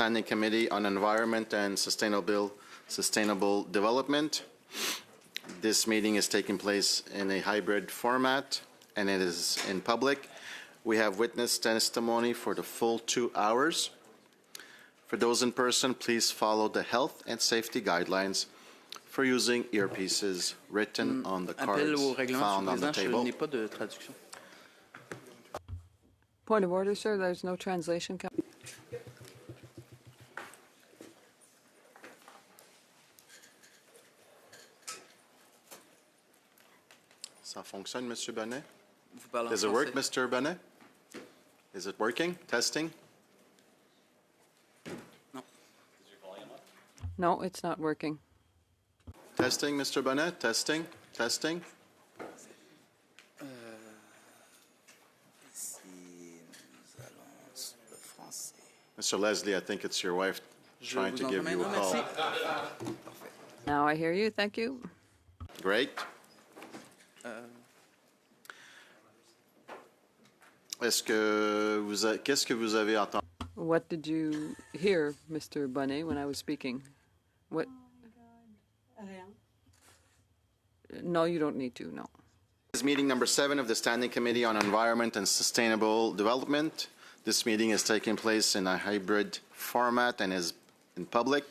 Standing Committee on Environment and Sustainable Development. This meeting is taking place in a hybrid format, and it is in public. We have witness testimony for the full 2 hours. For those in person, please follow the health and safety guidelines for using earpieces written on the cards found on the table. Point of order, sir. There's no translation. Ça fonctionne, Monsieur Bonnet? Does it work, Mr. Bonnet? Is it working? Testing? No. No, it's not working. Testing, Mr. Bonnet? Testing? Testing? Mr. Leslie, I think it's your wife trying to give you a call. Now I hear you. Thank you. Great. Qu'est-ce que vous avez entendu? What did you hear, Mr. Bonnet, when I was speaking? What? No, you don't need to, no. This is meeting number 7 of the Standing Committee on Environment and Sustainable Development. This meeting is taking place in a hybrid format and is in public.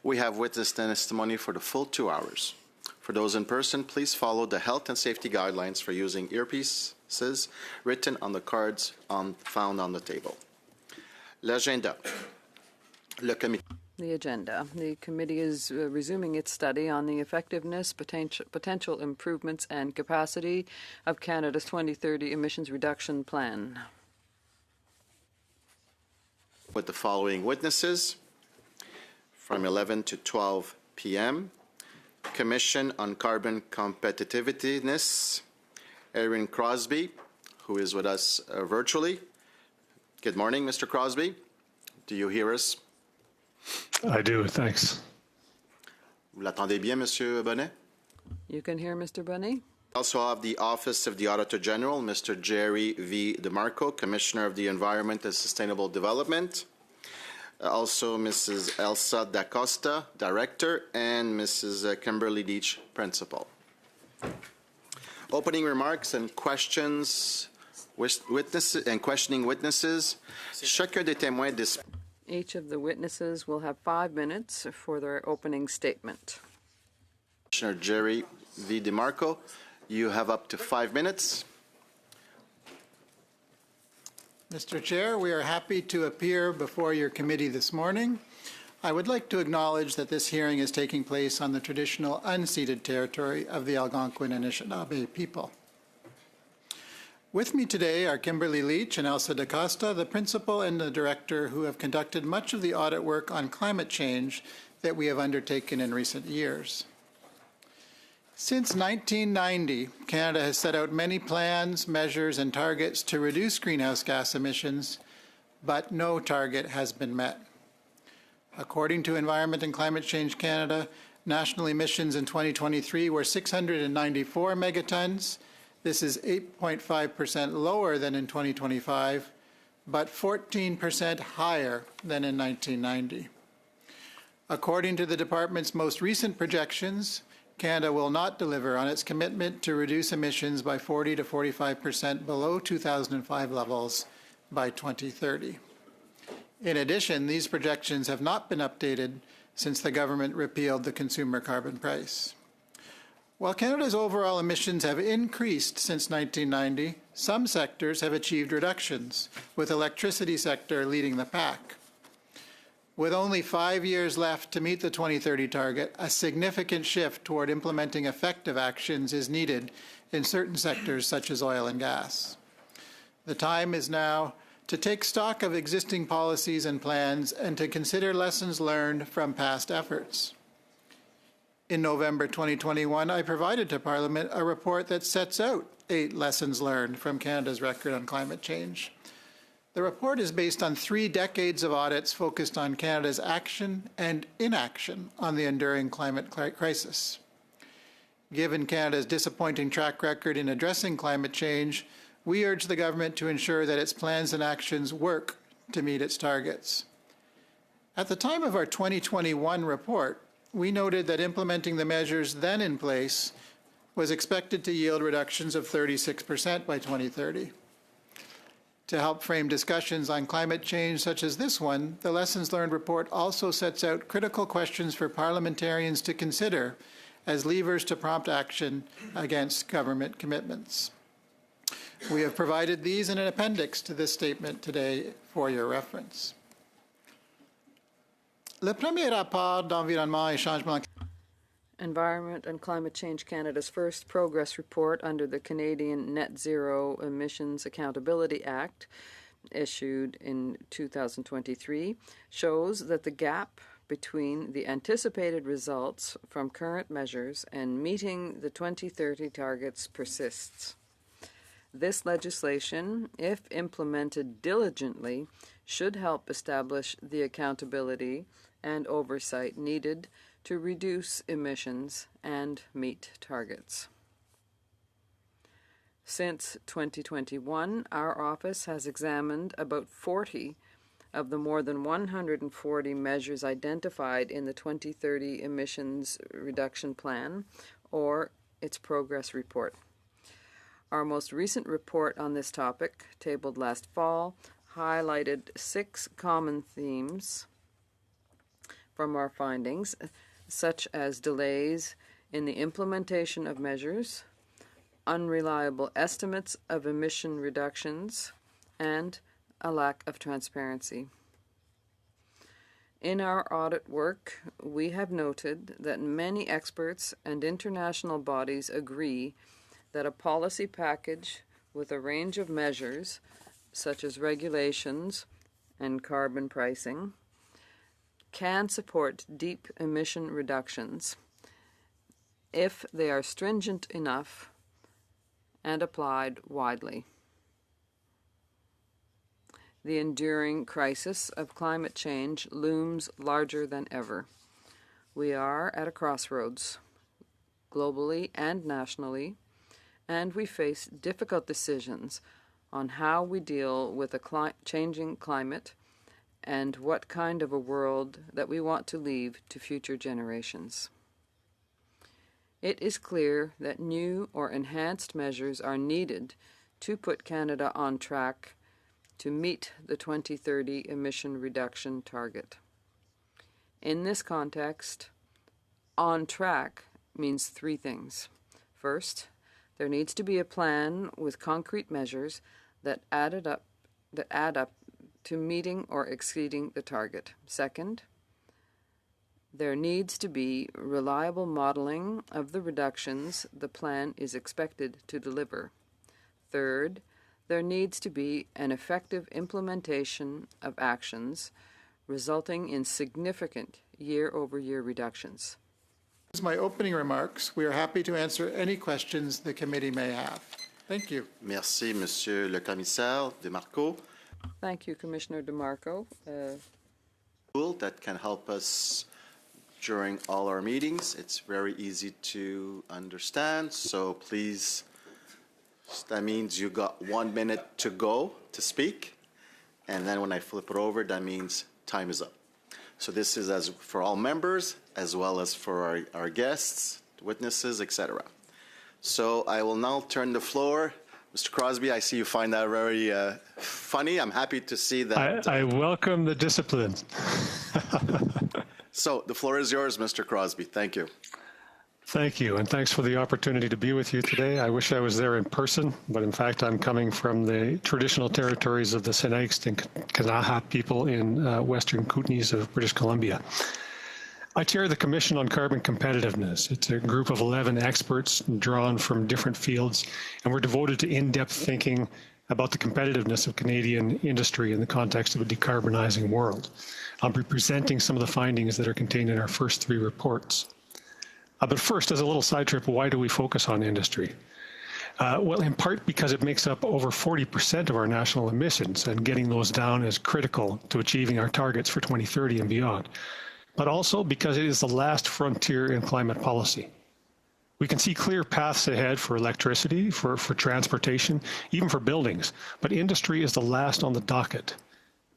We have witness testimony for the full 2 hours. For those in person, please follow the health and safety guidelines for using earpieces written on the cards found on the table. L'agenda. The agenda. The committee is resuming its study on the effectiveness, potential improvements, and capacity of Canada's 2030 emissions reduction plan. With the following witnesses from 11 to 12 p.m. Commission on Carbon Competitiveness, Erin Crosby, who is with us virtually. Good morning, Mr. Crosby. Do you hear us? I do, thanks. Vous l'entendez bien, Monsieur Bonnet? You can hear Mr. Bonnet? Also have the Office of the Auditor General, Mr. Jerry V. DeMarco, Commissioner of the Environment and Sustainable Development. Also, Mrs. Elsa Da Costa, Director, and Mrs. Kimberly Leach, Principal. Opening remarks and questions, witnesses and questioning witnesses. Chacun des témoins Each of the witnesses will have 5 minutes for their opening statement. Commissioner Jerry V. DeMarco, you have up to 5 minutes. Mr. Chair, we are happy to appear before your committee this morning. I would like to acknowledge that this hearing is taking place on the traditional unceded territory of the Algonquin and Anishinaabe people. With me today are Kimberly Leach and Elsa Da Costa, the principal and the director who have conducted much of the audit work on climate change that we have undertaken in recent years. Since 1990, Canada has set out many plans, measures, and targets to reduce greenhouse gas emissions, but no target has been met. According to Environment and Climate Change Canada, national emissions in 2023 were 694 megatons. This is 8.5% lower than in 2025, but 14% higher than in 1990. According to the department's most recent projections, Canada will not deliver on its commitment to reduce emissions by 40 to 45% below 2005 levels by 2030. In addition, these projections have not been updated since the government repealed the consumer carbon price. While Canada's overall emissions have increased since 1990, some sectors have achieved reductions, with the electricity sector leading the pack. With only 5 years left to meet the 2030 target, a significant shift toward implementing effective actions is needed in certain sectors such as oil and gas. The time is now to take stock of existing policies and plans and to consider lessons learned from past efforts. In November 2021, I provided to Parliament a report that sets out 8 lessons learned from Canada's record on climate change. The report is based on 3 decades of audits focused on Canada's action and inaction on the enduring climate crisis. Given Canada's disappointing track record in addressing climate change, we urge the government to ensure that its plans and actions work to meet its targets. At the time of our 2021 report, we noted that implementing the measures then in place was expected to yield reductions of 36% by 2030. To help frame discussions on climate change such as this one, the Lessons Learned report also sets out critical questions for parliamentarians to consider as levers to prompt action against government commitments. We have provided these in an appendix to this statement today for your reference. Le premier rapport d'environnement et changement Environment and Climate Change Canada's first progress report under the Canadian Net Zero Emissions Accountability Act, issued in 2023, shows that the gap between the anticipated results from current measures and meeting the 2030 targets persists. This legislation, if implemented diligently, should help establish the accountability and oversight needed to reduce emissions and meet targets. Since 2021, our office has examined about 40 of the more than 140 measures identified in the 2030 Emissions Reduction Plan, or its progress report. Our most recent report on this topic, tabled last fall, highlighted 6 common themes from our findings, such as delays in the implementation of measures, unreliable estimates of emission reductions, and a lack of transparency. In our audit work, we have noted that many experts and international bodies agree that a policy package with a range of measures, such as regulations and carbon pricing, can support deep emission reductions if they are stringent enough and applied widely. The enduring crisis of climate change looms larger than ever. We are at a crossroads, globally and nationally, and we face difficult decisions on how we deal with a changing climate and what kind of a world that we want to leave to future generations. It is clear that new or enhanced measures are needed to put Canada on track to meet the 2030 emission reduction target. In this context, on track means 3 things. First, there needs to be a plan with concrete measures that add up to meeting or exceeding the target. Second, there needs to be reliable modeling of the reductions the plan is expected to deliver. Third, there needs to be an effective implementation of actions resulting in significant year-over-year reductions. This is my opening remarks. We are happy to answer any questions the committee may have. Thank you. Merci, Monsieur le Commissaire DeMarco. Thank you, Commissioner DeMarco. Tool that can help us during all our meetings. It's very easy to understand, so please, that means you got 1 minute to go to speak, and then when I flip it over, that means time is up. So this is as for all members, as well as for our guests, witnesses, etc. So I will now turn the floor. Mr. Crosby, I see you find that very funny. I'm happy to see that. I welcome the discipline. So the floor is yours, Mr. Crosby. Thank you. Thank you, and thanks for the opportunity to be with you today. I wish I was there in person, but in fact, I'm coming from the traditional territories of the Sinixt and Kanaha people in western Kootenays of British Columbia. I chair the Commission on Carbon Competitiveness. It's a group of 11 experts drawn from different fields, and we're devoted to in-depth thinking about the competitiveness of Canadian industry in the context of a decarbonizing world. I'll be presenting some of the findings that are contained in our first 3 reports. But first, as a little side trip, why do we focus on industry? Well, in part because it makes up over 40% of our national emissions, and getting those down is critical to achieving our targets for 2030 and beyond. But also because it is the last frontier in climate policy. We can see clear paths ahead for electricity, for transportation, even for buildings, but industry is the last on the docket.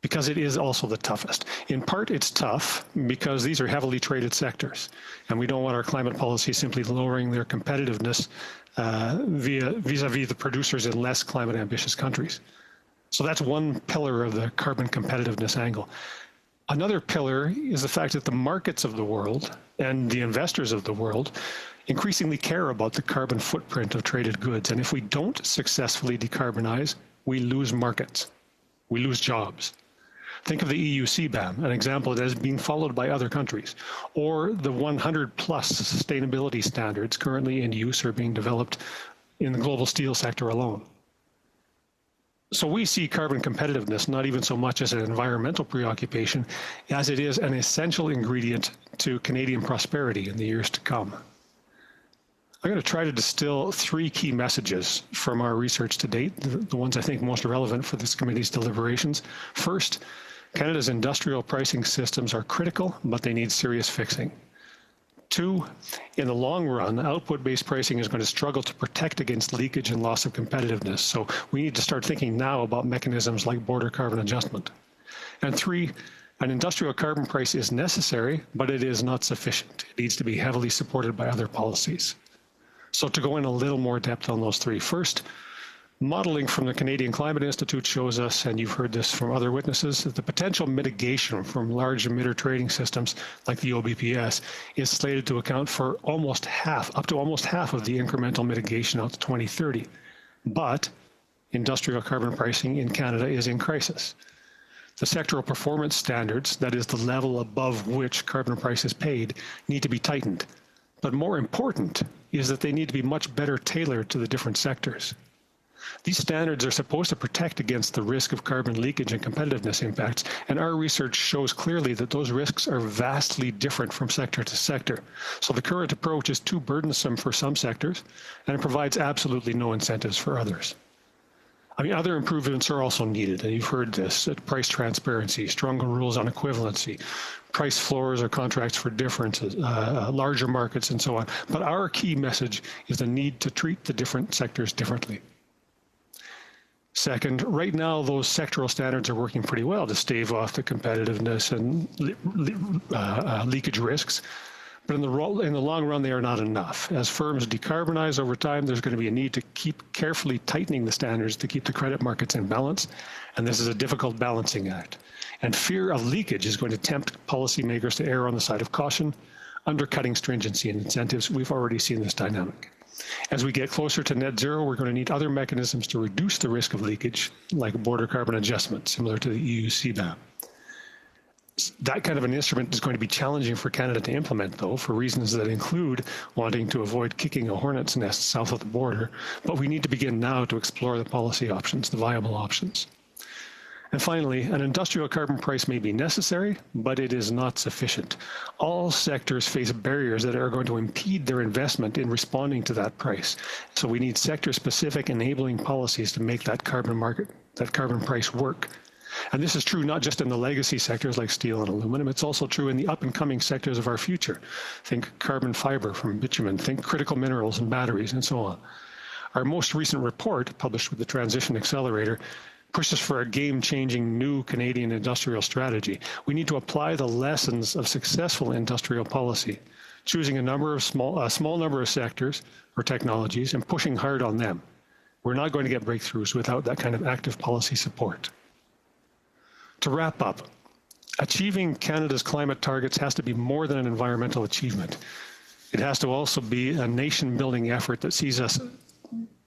because it is also the toughest. In part, it's tough because these are heavily traded sectors, and we don't want our climate policy simply lowering their competitiveness vis-a-vis the producers in less climate ambitious countries. So that's one pillar of the carbon competitiveness angle. Another pillar is the fact that the markets of the world and the investors of the world increasingly care about the carbon footprint of traded goods. And if we don't successfully decarbonize, we lose markets, we lose jobs. Think of the EU CBAM, an example that is being followed by other countries, or the 100 plus sustainability standards currently in use or being developed in the global steel sector alone. So we see carbon competitiveness not even so much as an environmental preoccupation as it is an essential ingredient to Canadian prosperity in the years to come. I'm going to try to distill 3 key messages from our research to date, the ones I think most relevant for this committee's deliberations. First, Canada's industrial pricing systems are critical, but they need serious fixing. 2, in the long run, output-based pricing is going to struggle to protect against leakage and loss of competitiveness, so we need to start thinking now about mechanisms like border carbon adjustment. And 3, an industrial carbon price is necessary, but it is not sufficient. It needs to be heavily supported by other policies. So to go in a little more depth on those 3. First, modeling from the Canadian Climate Institute shows us, and you've heard this from other witnesses, that the potential mitigation from large emitter trading systems like the OBPS is slated to account for almost half, up to almost half of the incremental mitigation out to 2030. But industrial carbon pricing in Canada is in crisis. The sectoral performance standards, that is the level above which carbon price is paid, need to be tightened. But more important is that they need to be much better tailored to the different sectors. These standards are supposed to protect against the risk of carbon leakage and competitiveness impacts, and our research shows clearly that those risks are vastly different from sector to sector. So the current approach is too burdensome for some sectors, and it provides absolutely no incentives for others. I mean, other improvements are also needed, and you've heard this: price transparency, stronger rules on equivalency, price floors or contracts for differences, larger markets, and so on. But our key message is the need to treat the different sectors differently. Second, right now, those sectoral standards are working pretty well to stave off the competitiveness and leakage risks. But in the long run, they are not enough. As firms decarbonize over time, there's going to be a need to keep carefully tightening the standards to keep the credit markets in balance. And this is a difficult balancing act. And fear of leakage is going to tempt policymakers to err on the side of caution, undercutting stringency and incentives. We've already seen this dynamic. As we get closer to net zero, we're going to need other mechanisms to reduce the risk of leakage, like border carbon adjustment, similar to the EU CBAM. That kind of an instrument is going to be challenging for Canada to implement, though, for reasons that include wanting to avoid kicking a hornet's nest south of the border. But we need to begin now to explore the policy options, the viable options. And finally, an industrial carbon price may be necessary, but it is not sufficient. All sectors face barriers that are going to impede their investment in responding to that price. So we need sector-specific enabling policies to make that carbon price work. And this is true not just in the legacy sectors like steel and aluminum, it's also true in the up-and-coming sectors of our future. Think carbon fiber from bitumen, think critical minerals and batteries, and so on. Our most recent report, published with the Transition Accelerator, pushes for a game-changing new Canadian industrial strategy. We need to apply the lessons of successful industrial policy, choosing a small number of sectors or technologies and pushing hard on them. We're not going to get breakthroughs without that kind of active policy support. To wrap up, achieving Canada's climate targets has to be more than an environmental achievement. It has to also be a nation-building effort that sees us,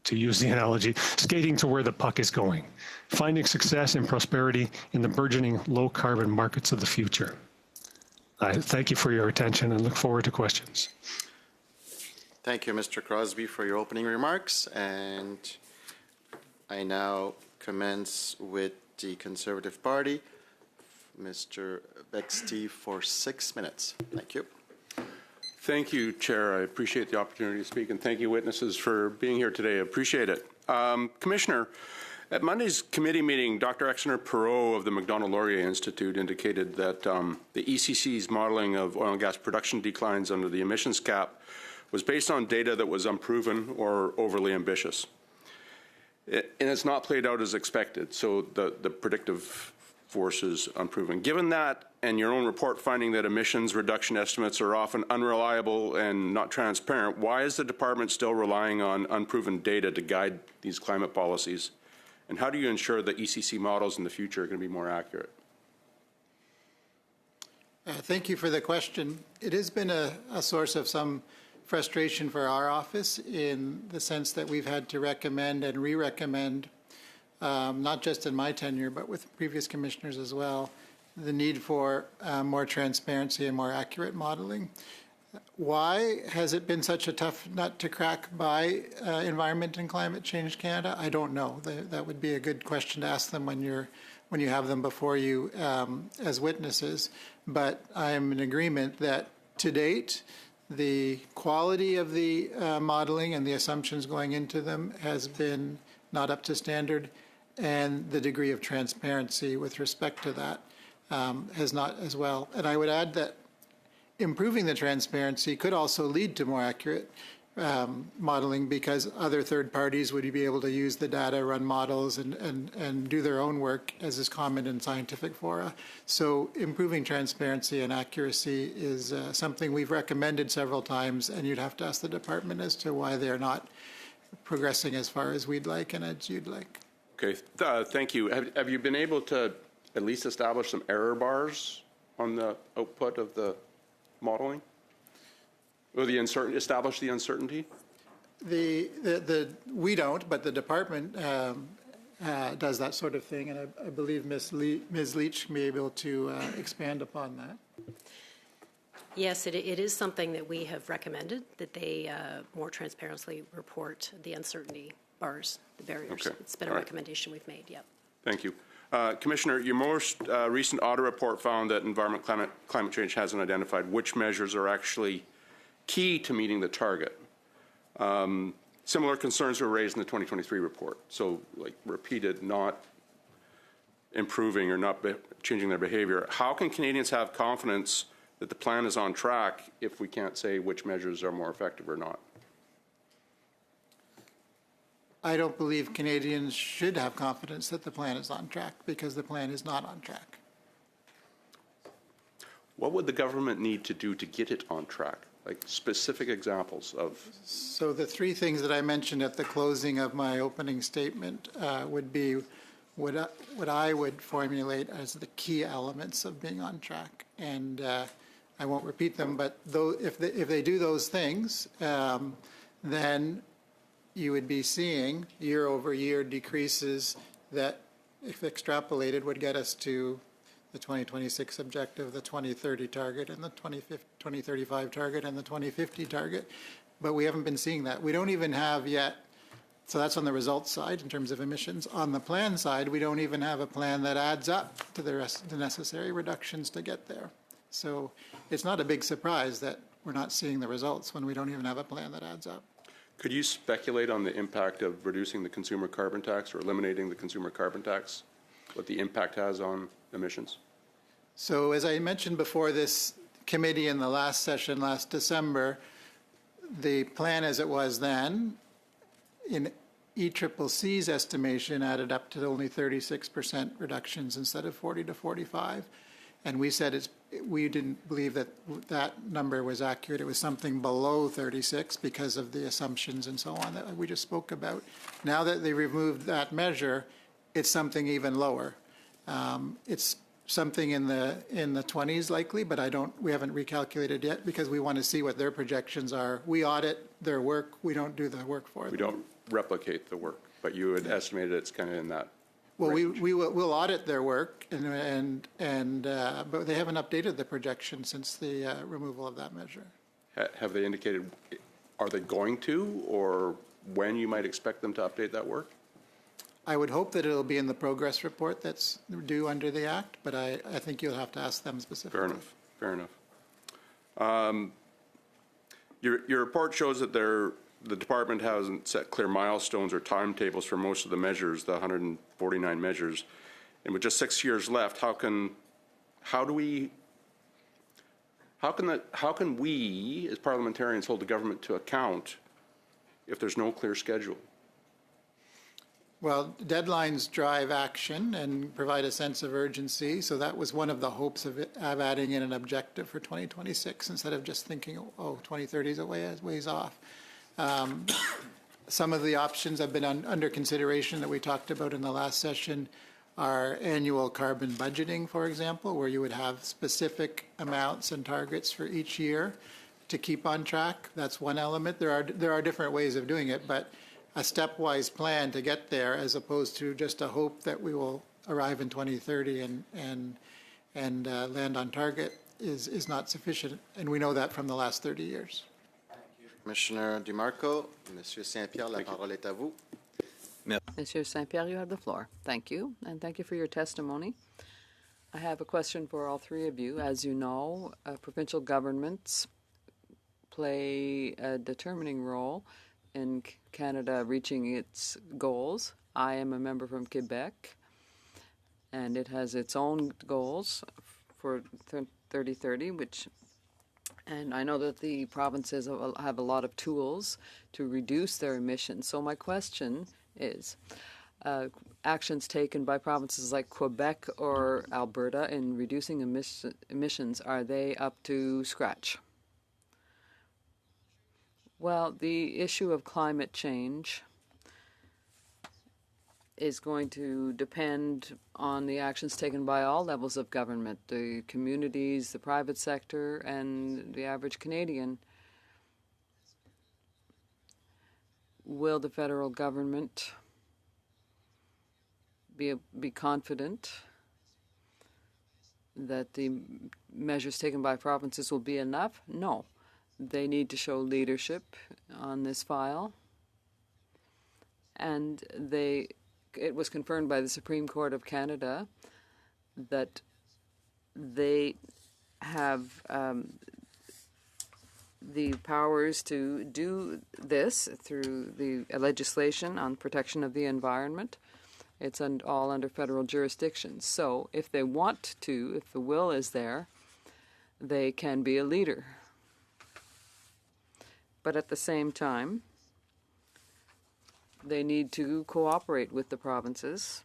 to use the analogy, skating to where the puck is going, finding success and prosperity in the burgeoning low-carbon markets of the future. I thank you for your attention and look forward to questions. Thank you, Mr. Crosby, for your opening remarks. And I now commence with the Conservative Party. Mr. Bexte for 6 minutes. Thank you. Thank you, Chair. I appreciate the opportunity to speak, and thank you, witnesses, for being here today. I appreciate it. Commissioner, at Monday's committee meeting, Dr. Exner-Perot of the Macdonald-Laurier Institute indicated that the ECC's modeling of oil and gas production declines under the emissions cap was based on data that was unproven or overly ambitious. And it's not played out as expected, so the predictive forces unproven. Given that, and your own report finding that emissions reduction estimates are often unreliable and not transparent, why is the department still relying on unproven data to guide these climate policies? And how do you ensure that ECC models in the future are going to be more accurate? Thank you for the question. It has been a source of some frustration for our office in the sense that we've had to recommend and re-recommend, not just in my tenure, but with previous commissioners as well, the need for more transparency and more accurate modeling. Why has it been such a tough nut to crack by Environment and Climate Change Canada? I don't know. That would be a good question to ask them when you have them before you as witnesses. But I am in agreement that to date, the quality of the modeling and the assumptions going into them has been not up to standard, and the degree of transparency with respect to that has not as well. And I would add that improving the transparency could also lead to more accurate modeling, because other third parties would be able to use the data, run models, and do their own work, as is common in scientific fora. So improving transparency and accuracy is something we've recommended several times, and you'd have to ask the department as to why they're not progressing as far as we'd like and as you'd like. Okay, thank you. Have you been able to at least establish some error bars on the output of the modeling? Or establish the uncertainty? We don't, but the department does that sort of thing, and I believe Ms. Leach may be able to expand upon that. Yes, it is something that we have recommended, that they more transparently report the uncertainty bars, the barriers. Okay. It's been a recommendation we've made, yep. Thank you. Commissioner, your most recent audit report found that Environment Climate Change hasn't identified which measures are actually key to meeting the target. Similar concerns were raised in the 2023 report. So, like, repeated not improving or not changing their behavior. How can Canadians have confidence that the plan is on track if we can't say which measures are more effective or not? I don't believe Canadians should have confidence that the plan is on track, because the plan is not on track. What would the government need to do to get it on track? Like specific examples of? So the three things that I mentioned at the closing of my opening statement would be what I would formulate as the key elements of being on track. And I won't repeat them, but if they do those things, then you would be seeing year-over-year decreases that, if extrapolated, would get us to the 2026 objective, the 2030 target, and the 2035 target, and the 2050 target. But we haven't been seeing that. We don't even have yet, so that's on the results side in terms of emissions. On the plan side, we don't even have a plan that adds up to the necessary reductions to get there. So it's not a big surprise that we're not seeing the results when we don't even have a plan that adds up. Could you speculate on the impact of reducing the consumer carbon tax or eliminating the consumer carbon tax, what the impact has on emissions? So as I mentioned before this committee in the last session last December, the plan as it was then, in ECCC's estimation, added up to only 36% reductions instead of 40 to 45. And we said we didn't believe that that number was accurate. It was something below 36 because of the assumptions and so on that we just spoke about. Now that they removed that measure, it's something even lower. It's something in the 20s likely, but we haven't recalculated yet because we want to see what their projections are. We audit their work. We don't do the work for them. We don't replicate the work, but you had estimated it's kind of in that. Well, we'll audit their work, but they haven't updated the projection since the removal of that measure. Have they indicated, are they going to, or when you might expect them to update that work? I would hope that it'll be in the progress report that's due under the Act, but I think you'll have to ask them specifically. Fair enough. Your report shows that the department hasn't set clear milestones or timetables for most of the measures, the 149 measures. And with just 6 years left, how can we as parliamentarians hold the government to account if there's no clear schedule? Well, deadlines drive action and provide a sense of urgency. So that was one of the hopes of adding in an objective for 2026 instead of just thinking, oh, 2030 is a ways off. Some of the options have been under consideration that we talked about in the last session are annual carbon budgeting, for example, where you would have specific amounts and targets for each year to keep on track. That's one element. There are different ways of doing it, but a stepwise plan to get there, as opposed to just a hope that we will arrive in 2030 and land on target, is not sufficient, and we know that from the last 30 years. Commissioner DeMarco, Monsieur Saint-Pierre, la parole est à vous. Monsieur Saint-Pierre, you have the floor. Thank you, and thank you for your testimony. I have a question for all three of you. As you know, provincial governments play a determining role in Canada reaching its goals. I am a member from Quebec, and it has its own goals for 2030, and I know that the provinces have a lot of tools to reduce their emissions. So my question is, actions taken by provinces like Quebec or Alberta in reducing emissions, are they up to scratch? Well, the issue of climate change is going to depend on the actions taken by all levels of government, the communities, the private sector, and the average Canadian. Will the federal government be confident that the measures taken by provinces will be enough? No. They need to show leadership on this file. And it was confirmed by the Supreme Court of Canada that they have the powers to do this through the legislation on protection of the environment. It's all under federal jurisdiction. So if they want to, if the will is there, they can be a leader. But at the same time, they need to cooperate with the provinces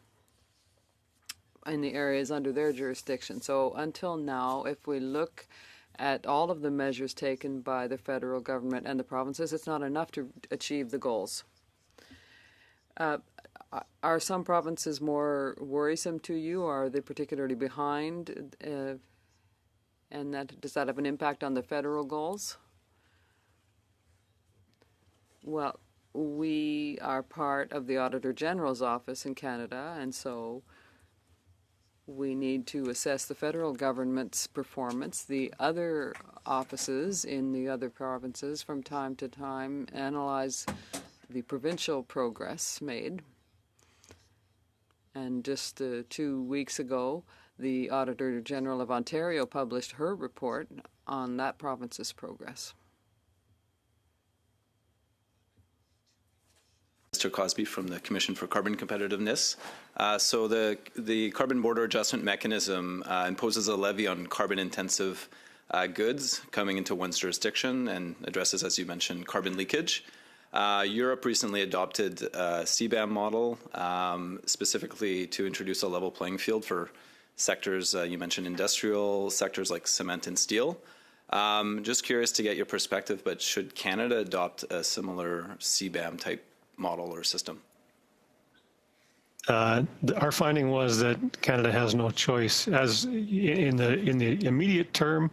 in the areas under their jurisdiction. So until now, if we look at all of the measures taken by the federal government and the provinces, it's not enough to achieve the goals. Are some provinces more worrisome to you, or are they particularly behind? And does that have an impact on the federal goals? Well, we are part of the Auditor General's office in Canada, and so we need to assess the federal government's performance. The other offices in the other provinces from time to time analyze the provincial progress made. And just 2 weeks ago, the Auditor General of Ontario published her report on that province's progress. Mr. Cosby from the Commission for Carbon Competitiveness. So the Carbon Border Adjustment Mechanism imposes a levy on carbon-intensive goods coming into one's jurisdiction and addresses, as you mentioned, carbon leakage. Europe recently adopted a CBAM model specifically to introduce a level playing field for sectors, you mentioned industrial sectors like cement and steel. Just curious to get your perspective, but should Canada adopt a similar CBAM type model or system? Our finding was that Canada has no choice. As in the immediate term,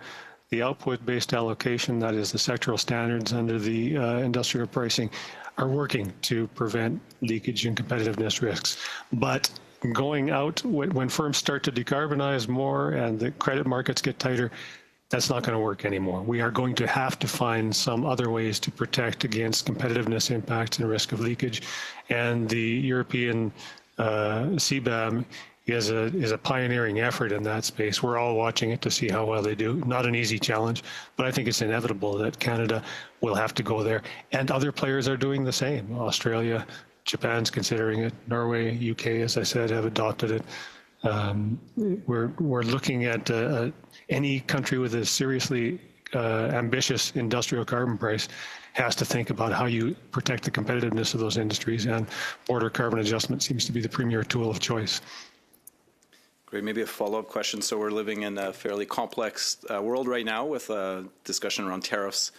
the output-based allocation, that is the sectoral standards under the industrial pricing, are working to prevent leakage and competitiveness risks. But going out, when firms start to decarbonize more and the credit markets get tighter, that's not going to work anymore. We are going to have to find some other ways to protect against competitiveness impacts and risk of leakage. And the European CBAM is a pioneering effort in that space. We're all watching it to see how well they do. Not an easy challenge, but I think it's inevitable that Canada will have to go there. And other players are doing the same. Australia, Japan's considering it. Norway, UK, as I said, have adopted it. We're looking at any country with a seriously ambitious industrial carbon price has to think about how you protect the competitiveness of those industries, and border carbon adjustment seems to be the premier tool of choice. Great. Maybe a follow-up question. So we're living in a fairly complex world right now with a discussion around tariffs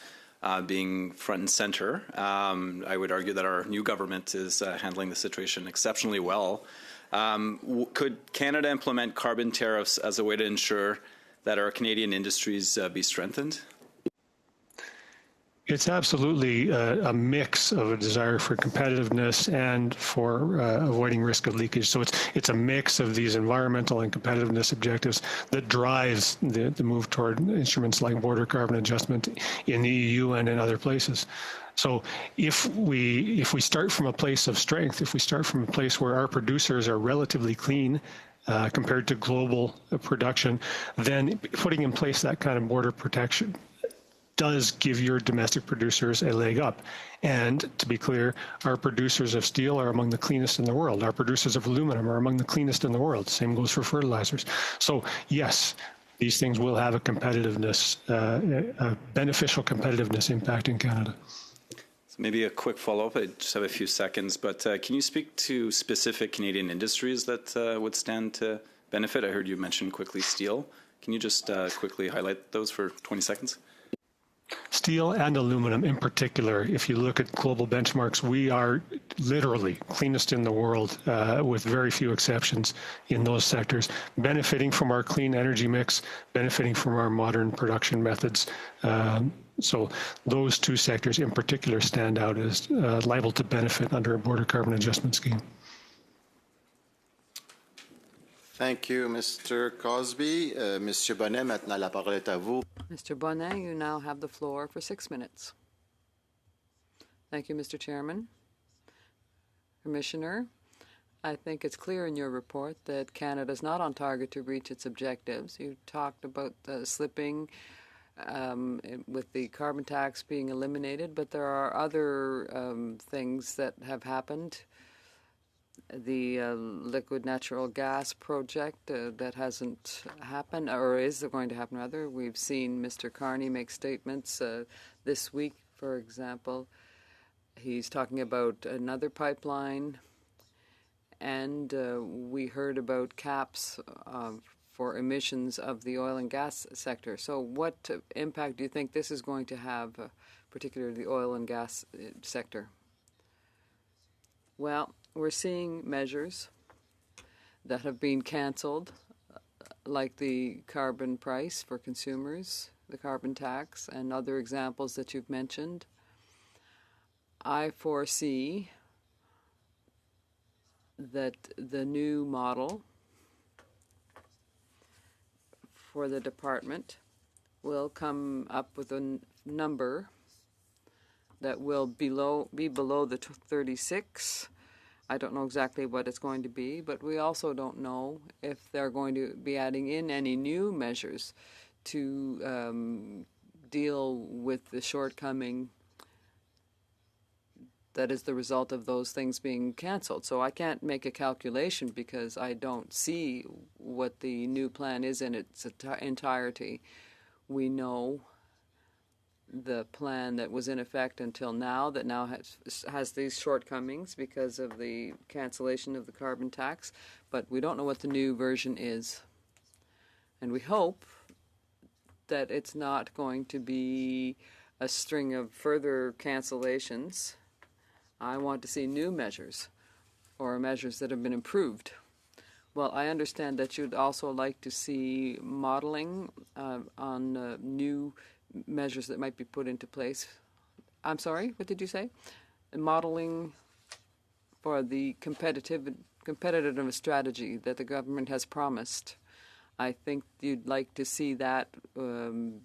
being front and center. I would argue that our new government is handling the situation exceptionally well. Could Canada implement carbon tariffs as a way to ensure that our Canadian industries be strengthened? It's absolutely a mix of a desire for competitiveness and for avoiding risk of leakage. So it's a mix of these environmental and competitiveness objectives that drives the move toward instruments like border carbon adjustment in the EU and in other places. So if we start from a place of strength, if we start from a place where our producers are relatively clean compared to global production, then putting in place that kind of border protection does give your domestic producers a leg up. And to be clear, our producers of steel are among the cleanest in the world. Our producers of aluminum are among the cleanest in the world. Same goes for fertilizers. So yes, these things will have a competitiveness, a beneficial competitiveness impact in Canada. So maybe a quick follow-up. I just have a few seconds, but can you speak to specific Canadian industries that would stand to benefit? I heard you mention quickly steel. Can you just quickly highlight those for 20 seconds? Steel and aluminum in particular, if you look at global benchmarks, we are literally cleanest in the world with very few exceptions in those sectors, benefiting from our clean energy mix, benefiting from our modern production methods. So those two sectors in particular stand out as liable to benefit under a border carbon adjustment scheme. Thank you, Mr. Cosby. Monsieur Bonnet, maintenant la parole est à vous. Mr. Bonnet, you now have the floor for 6 minutes. Thank you, Mr. Chairman. Commissioner, I think it's clear in your report that Canada is not on target to reach its objectives. You talked about slipping with the carbon tax being eliminated, but there are other things that have happened. The liquid natural gas project that hasn't happened, or is going to happen rather. We've seen Mr. Carney make statements this week, for example. He's talking about another pipeline, and we heard about caps for emissions of the oil and gas sector. So what impact do you think this is going to have, particularly the oil and gas sector? Well, we're seeing measures that have been canceled, like the carbon price for consumers, the carbon tax, and other examples that you've mentioned. I foresee that the new model for the department will come up with a number that will be below the 36. I don't know exactly what it's going to be, but we also don't know if they're going to be adding in any new measures to deal with the shortcoming that is the result of those things being canceled. So I can't make a calculation because I don't see what the new plan is in its entirety. We know the plan that was in effect until now, that now has these shortcomings because of the cancellation of the carbon tax, but we don't know what the new version is. And we hope that it's not going to be a string of further cancellations. I want to see new measures, or measures that have been improved. Well, I understand that you'd also like to see modeling on new measures that might be put into place. I'm sorry, what did you say? Modeling for the competitive strategy that the government has promised. I think you'd like to see that come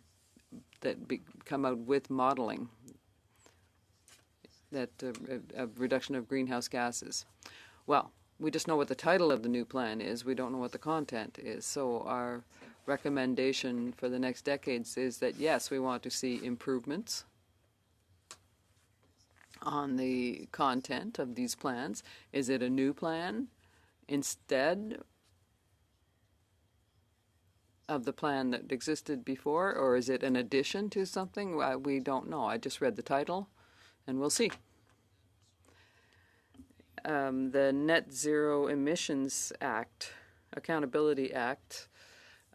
out with modeling, that a reduction of greenhouse gases. Well, we just know what the title of the new plan is. We don't know what the content is. So our recommendation for the next decades is that, yes, we want to see improvements on the content of these plans. Is it a new plan? Instead, of the plan that existed before, or is it an addition to something? We don't know. I just read the title, and we'll see. The Net Zero Emissions Act, Accountability Act,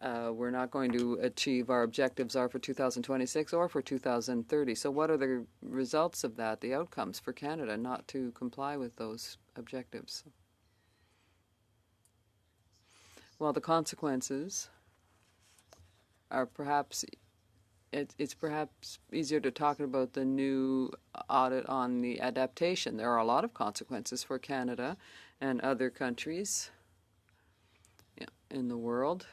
we're not going to achieve our objectives are for 2026 or for 2030. So what are the results of that, the outcomes for Canada not to comply with those objectives? Well, the consequences are perhaps, it's perhaps easier to talk about the new audit on the adaptation. There are a lot of consequences for Canada and other countries in the world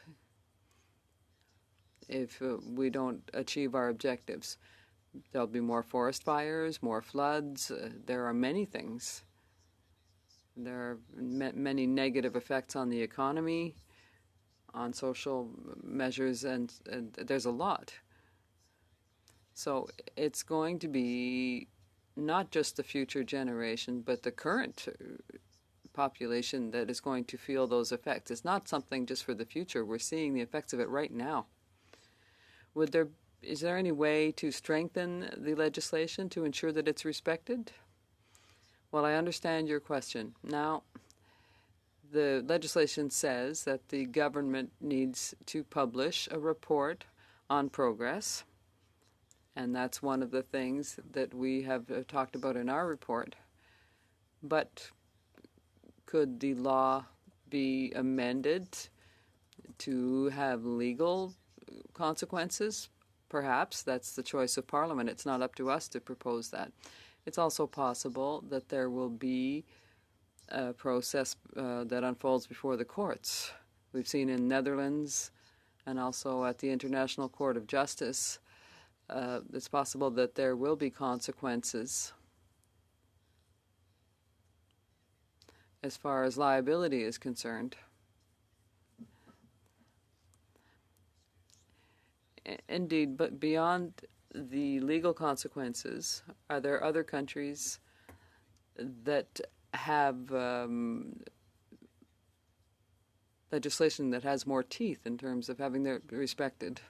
if we don't achieve our objectives. There'll be more forest fires, more floods. There are many things. There are many negative effects on the economy, on social measures, and there's a lot. So it's going to be not just the future generation, but the current population that is going to feel those effects. It's not something just for the future. We're seeing the effects of it right now. Is there any way to strengthen the legislation to ensure that it's respected? Well, I understand your question. Now, the legislation says that the government needs to publish a report on progress, and that's one of the things that we have talked about in our report. But could the law be amended to have legal consequences? Perhaps. That's the choice of Parliament. It's not up to us to propose that. It's also possible that there will be a process that unfolds before the courts. We've seen in Netherlands and also at the International Court of Justice, it's possible that there will be consequences as far as liability is concerned. Indeed, but beyond the legal consequences, are there other countries that have legislation that has more teeth in terms of having their respected?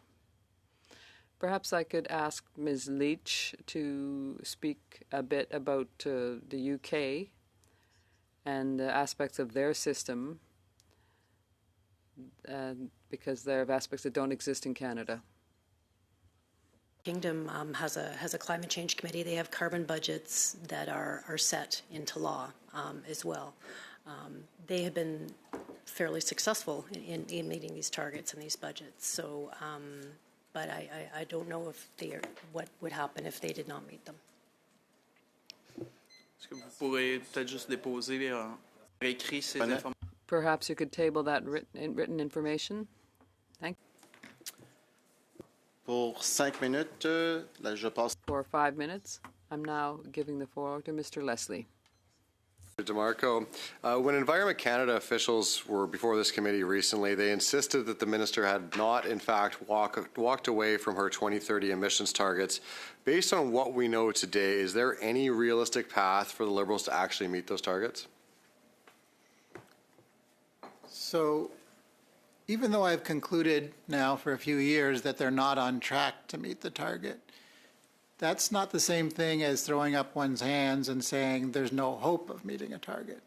Perhaps I could ask Ms. Leach to speak a bit about the UK and aspects of their system, because there are aspects that don't exist in Canada. Kingdom has a climate change committee. They have carbon budgets that are set into law as well. They have been fairly successful in meeting these targets and these budgets. So, but I don't know if what would happen if they did not meet them. Est-ce que vous pourrez peut-être juste déposer écrit ces informations? Perhaps you could table that written information. Thank you. Pour 5 minutes, là, je passe. For 5 minutes, I'm now giving the floor to Mr. Leslie. DeMarco, when Environment Canada officials were before this committee recently, they insisted that the minister had not, in fact, walked away from her 2030 emissions targets. Based on what we know today, is there any realistic path for the Liberals to actually meet those targets? So even though I've concluded now for a few years that they're not on track to meet the target, that's not the same thing as throwing up one's hands and saying there's no hope of meeting a target.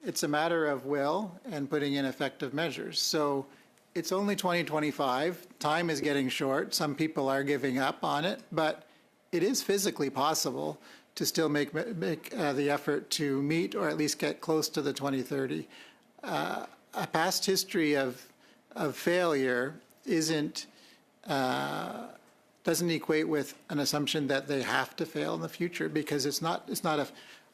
It's a matter of will and putting in effective measures. So it's only 2025. Time is getting short. Some people are giving up on it, but it is physically possible to still make the effort to meet or at least get close to the 2030. A past history of failure doesn't equate with an assumption that they have to fail in the future, because it's not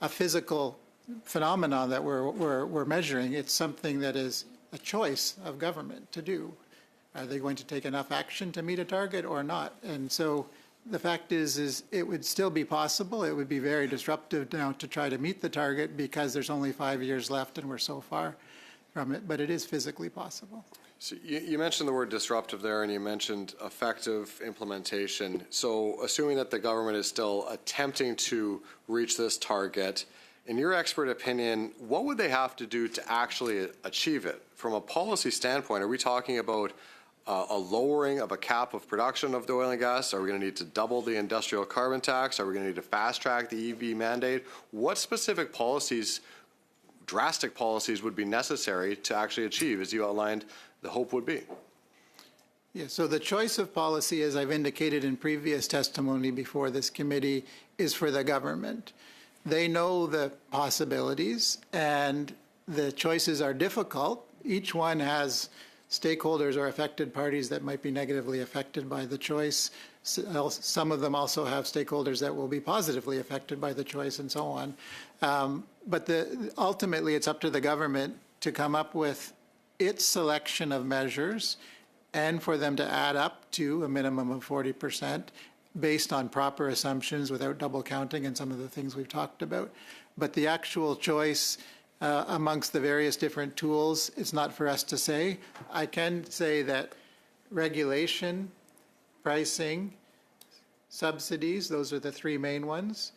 a physical phenomenon that we're measuring. It's something that is a choice of government to do. Are they going to take enough action to meet a target or not? And so the fact is it would still be possible. It would be very disruptive now to try to meet the target because there's only 5 years left and we're so far from it, but it is physically possible. So you mentioned the word disruptive there, and you mentioned effective implementation. So assuming that the government is still attempting to reach this target, in your expert opinion, what would they have to do to actually achieve it? From a policy standpoint, are we talking about a lowering of a cap of production of the oil and gas? Are we going to need to double the industrial carbon tax? Are we going to need to fast track the EV mandate? What specific policies, drastic policies, would be necessary to actually achieve, as you outlined, the hope would be? Yeah, so the choice of policy, as I've indicated in previous testimony before this committee, is for the government. They know the possibilities, and the choices are difficult. Each one has stakeholders or affected parties that might be negatively affected by the choice. Some of them also have stakeholders that will be positively affected by the choice, and so on. But ultimately, it's up to the government to come up with its selection of measures and for them to add up to a minimum of 40% based on proper assumptions without double counting and some of the things we've talked about. But the actual choice amongst the various different tools, it's not for us to say. I can say that regulation, pricing, subsidies, those are the three main ones.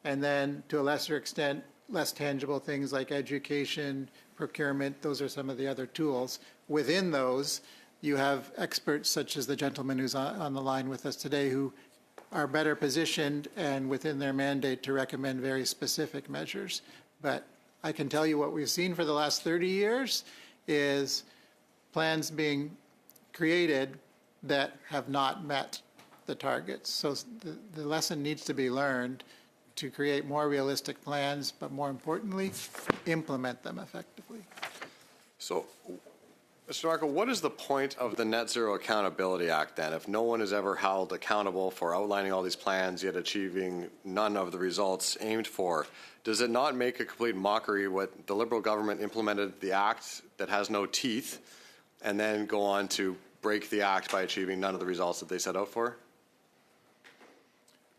And then to a lesser extent, less tangible things like education, procurement, those are some of the other tools. Within those, you have experts such as the gentleman who's on the line with us today who are better positioned and within their mandate to recommend very specific measures. But I can tell you what we've seen for the last 30 years is plans being created that have not met the targets. So the lesson needs to be learned to create more realistic plans, but more importantly, implement them effectively. So, Mr. DeMarco, what is the point of the Net Zero Accountability Act then, if no one is ever held accountable for outlining all these plans yet achieving none of the results aimed for? Does it not make a complete mockery what the Liberal government implemented the act that has no teeth and then go on to break the act by achieving none of the results that they set out for?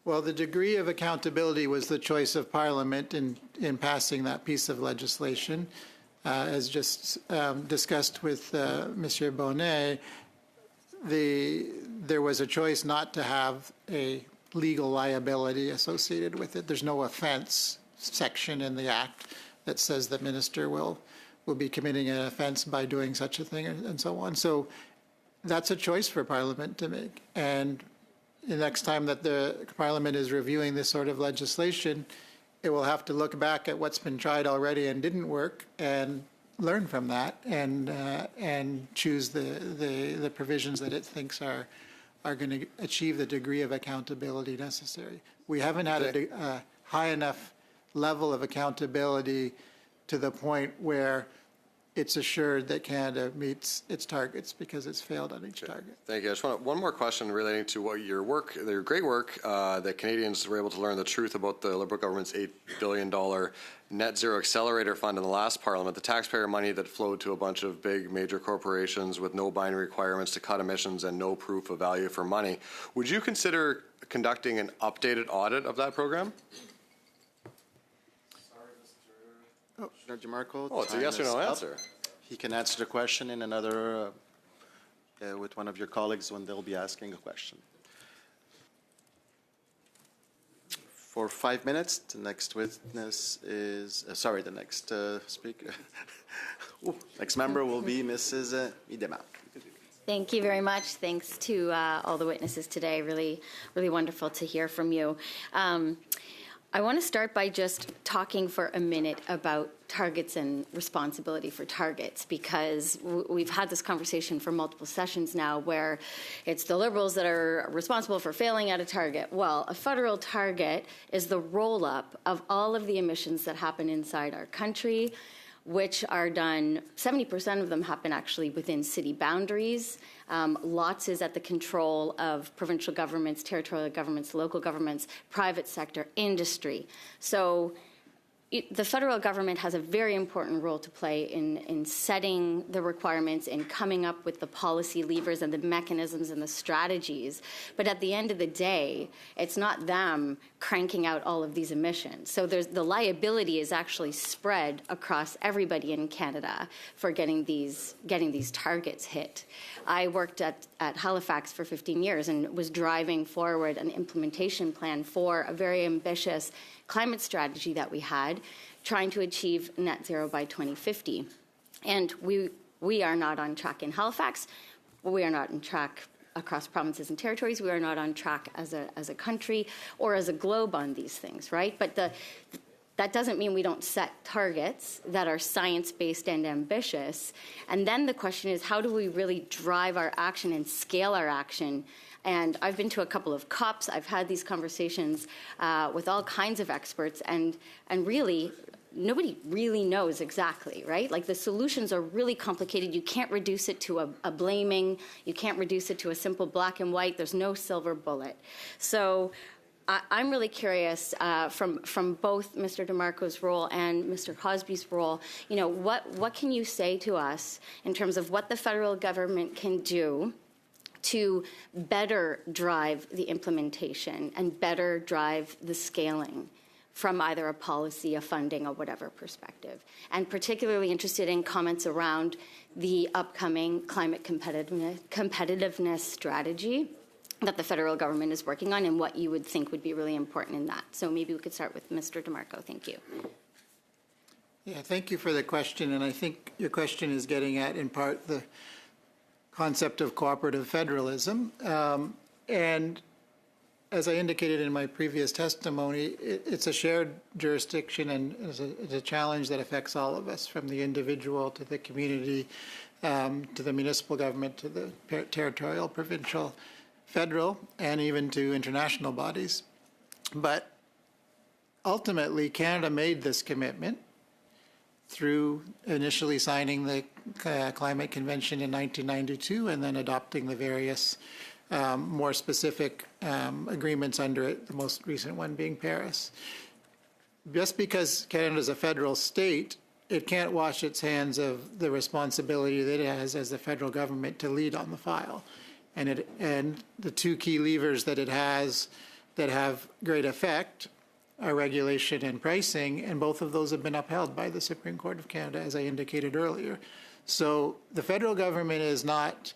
Well, the degree of accountability was the choice of Parliament in passing that piece of legislation. As just discussed with Monsieur Bonnet, there was a choice not to have a legal liability associated with it. There's no offense section in the Act that says the minister will be committing an offense by doing such a thing and so on. So that's a choice for Parliament to make. And the next time that the Parliament is reviewing this sort of legislation, it will have to look back at what's been tried already and didn't work and learn from that and choose the provisions that it thinks are going to achieve the degree of accountability necessary. We haven't had a high enough level of accountability to the point where it's assured that Canada meets its targets because it's failed on each target. Thank you. I just want one more question relating to what your work, your great work, that Canadians were able to learn the truth about the Liberal government's $8 billion Net Zero Accelerator Fund in the last Parliament, the taxpayer money that flowed to a bunch of big major corporations with no binding requirements to cut emissions and no proof of value for money. Would you consider conducting an updated audit of that program? Commissioner DeMarco. Oh, it's a yes or no answer. He can answer the question in another, with one of your colleagues when they'll be asking a question. For 5 minutes, the next witness is, the next speaker, next member will be Mrs. Miedema. Thank you very much. Thanks to all the witnesses today. Really, really wonderful to hear from you. I want to start by just talking for a minute about targets and responsibility for targets, because we've had this conversation for multiple sessions now where it's the Liberals that are responsible for failing at a target. Well, a federal target is the roll-up of all of the emissions that happen inside our country, which are done, 70% of them happen actually within city boundaries. Lots is at the control of provincial governments, territorial governments, local governments, private sector, industry. So the federal government has a very important role to play in setting the requirements and coming up with the policy levers and the mechanisms and the strategies. But at the end of the day, it's not them cranking out all of these emissions. So the liability is actually spread across everybody in Canada for getting these targets hit. I worked at Halifax for 15 years and was driving forward an implementation plan for a very ambitious climate strategy that we had, trying to achieve net zero by 2050. And we are not on track in Halifax. we are not on track across provinces and territories. We are not on track as a country or as a globe on these things, right? But that doesn't mean we don't set targets that are science-based and ambitious. And then the question is, how do we really drive our action and scale our action? And I've been to a couple of COPs. I've had these conversations with all kinds of experts, and really, nobody really knows exactly, right? Like, the solutions are really complicated. You can't reduce it to a blaming. You can't reduce it to a simple black and white. There's no silver bullet. So I'm really curious from both Mr. DeMarco's role and Mr. Cosby's role, what can you say to us in terms of what the federal government can do to better drive the implementation and better drive the scaling from either a policy, a funding, or whatever perspective? And particularly interested in comments around the upcoming climate competitiveness strategy that the federal government is working on, and what you would think would be really important in that. So maybe we could start with Mr. DeMarco. Thank you. Yeah, thank you for the question. And I think your question is getting at, in part, the concept of cooperative federalism. And as I indicated in my previous testimony, it's a shared jurisdiction, and it's a challenge that affects all of us, from the individual to the community, to the municipal government, to the territorial, provincial, federal, and even to international bodies. But ultimately, Canada made this commitment through initially signing the Climate Convention in 1992 and then adopting the various more specific agreements under it, the most recent one being Paris. Just because Canada is a federal state, it can't wash its hands of the responsibility that it has as the federal government to lead on the file. And the two key levers that it has that have great effect are regulation and pricing, and both of those have been upheld by the Supreme Court of Canada, as I indicated earlier. So the federal government is not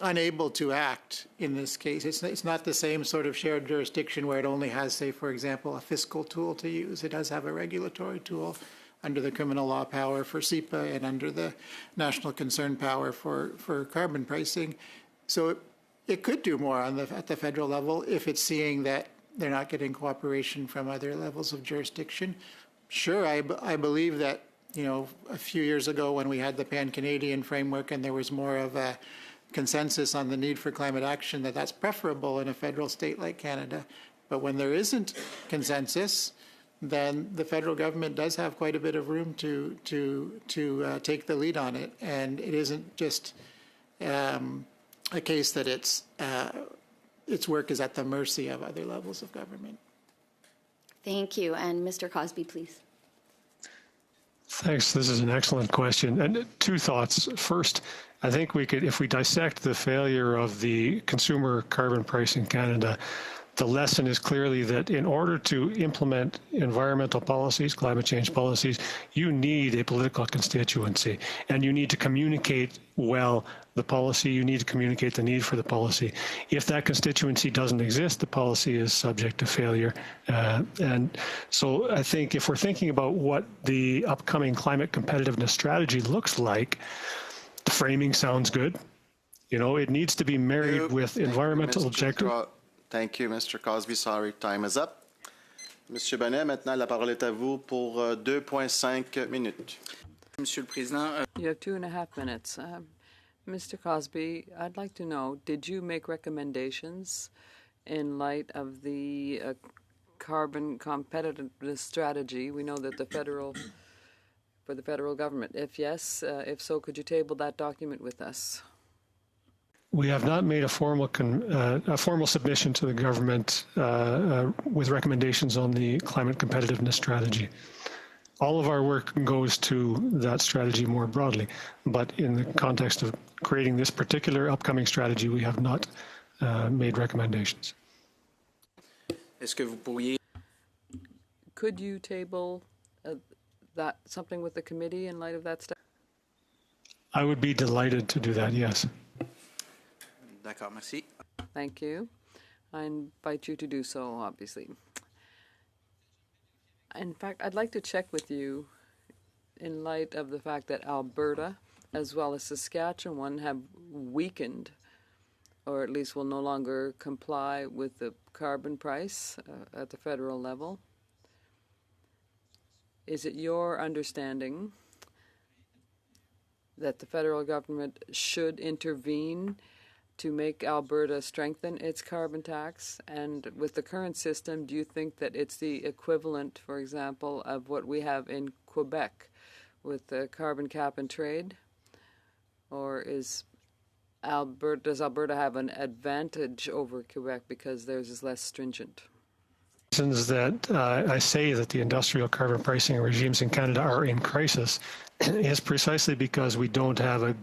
unable to act in this case. It's not the same sort of shared jurisdiction where it only has, say, for example, a fiscal tool to use. It does have a regulatory tool under the criminal law power for CEPA and under the national concern power for carbon pricing. So it could do more at the federal level if it's seeing that they're not getting cooperation from other levels of jurisdiction. Sure, I believe that, a few years ago when we had the Pan-Canadian framework and there was more of a consensus on the need for climate action, that's preferable in a federal state like Canada. But when there isn't consensus, then the federal government does have quite a bit of room to take the lead on it. And it isn't just a case that its work is at the mercy of other levels of government. Thank you. And Mr. Cosby, please. Thanks. This is an excellent question. And two thoughts. First, I think we could, if we dissect the failure of the consumer carbon price in Canada, the lesson is clearly that in order to implement environmental policies, climate change policies, you need a political constituency, and you need to communicate well the policy. You need to communicate the need for the policy. If that constituency doesn't exist, the policy is subject to failure. And so I think if we're thinking about what the upcoming climate competitiveness strategy looks like, the framing sounds good. It needs to be married with environmental objectives. Thank you, Mr. Cosby. Sorry, time is up. Monsieur Bonnet, maintenant la parole est à vous pour 2,5 minutes. Monsieur le Président. You have 2.5 minutes. Mr. Cosby, I'd like to know, did you make recommendations in light of the carbon competitiveness strategy? We know that for the federal government. If yes, if so, could you table that document with us? We have not made a formal submission to the government with recommendations on the climate competitiveness strategy. All of our work goes to that strategy more broadly, but in the context of creating this particular upcoming strategy, we have not made recommendations. Est-ce que vous pourriez... Could you table something with the committee in light of that stuff? I would be delighted to do that, yes. D'accord, merci. Thank you. I invite you to do so, obviously. In fact, I'd like to check with you in light of the fact that Alberta as well as Saskatchewan, have weakened, or at least will no longer comply with the carbon price at the federal level. Is it your understanding that the federal government should intervene to make Alberta strengthen its carbon tax? And with the current system, do you think that it's the equivalent, for example, of what we have in Quebec with the carbon cap and trade? Or does Alberta have an advantage over Quebec because theirs is less stringent? Reasons that I say that the industrial carbon pricing regimes in Canada are in crisis is precisely because we don't have a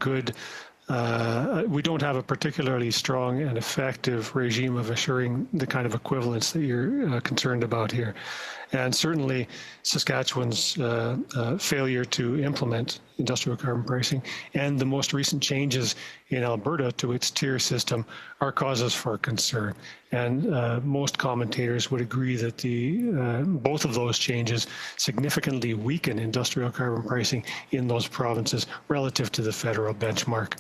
particularly strong and effective regime of assuring the kind of equivalence that you're concerned about here. And certainly Saskatchewan's failure to implement industrial carbon pricing and the most recent changes in Alberta to its tier system are causes for concern. And most commentators would agree that both of those changes significantly weaken industrial carbon pricing in those provinces relative to the federal benchmark.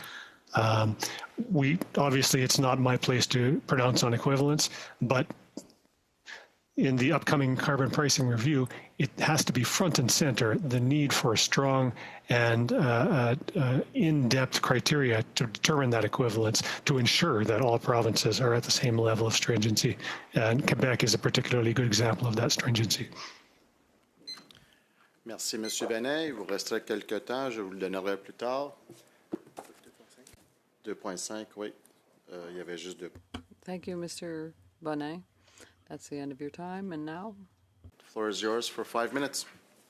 Obviously, it's not my place to pronounce on equivalence, but in the upcoming carbon pricing review, it has to be front and center, the need for strong and in-depth criteria to determine that equivalence, to ensure that all provinces are at the same level of stringency. And Quebec is a particularly good example of that stringency. Merci, M. Benet. Il vous restera quelques temps. Je vous le donnerai plus tard. 2.5, oui. Il y avait juste 2. Thank you, Mr. Bonnet. That's the end of your time. And now? The floor is yours for 5 minutes.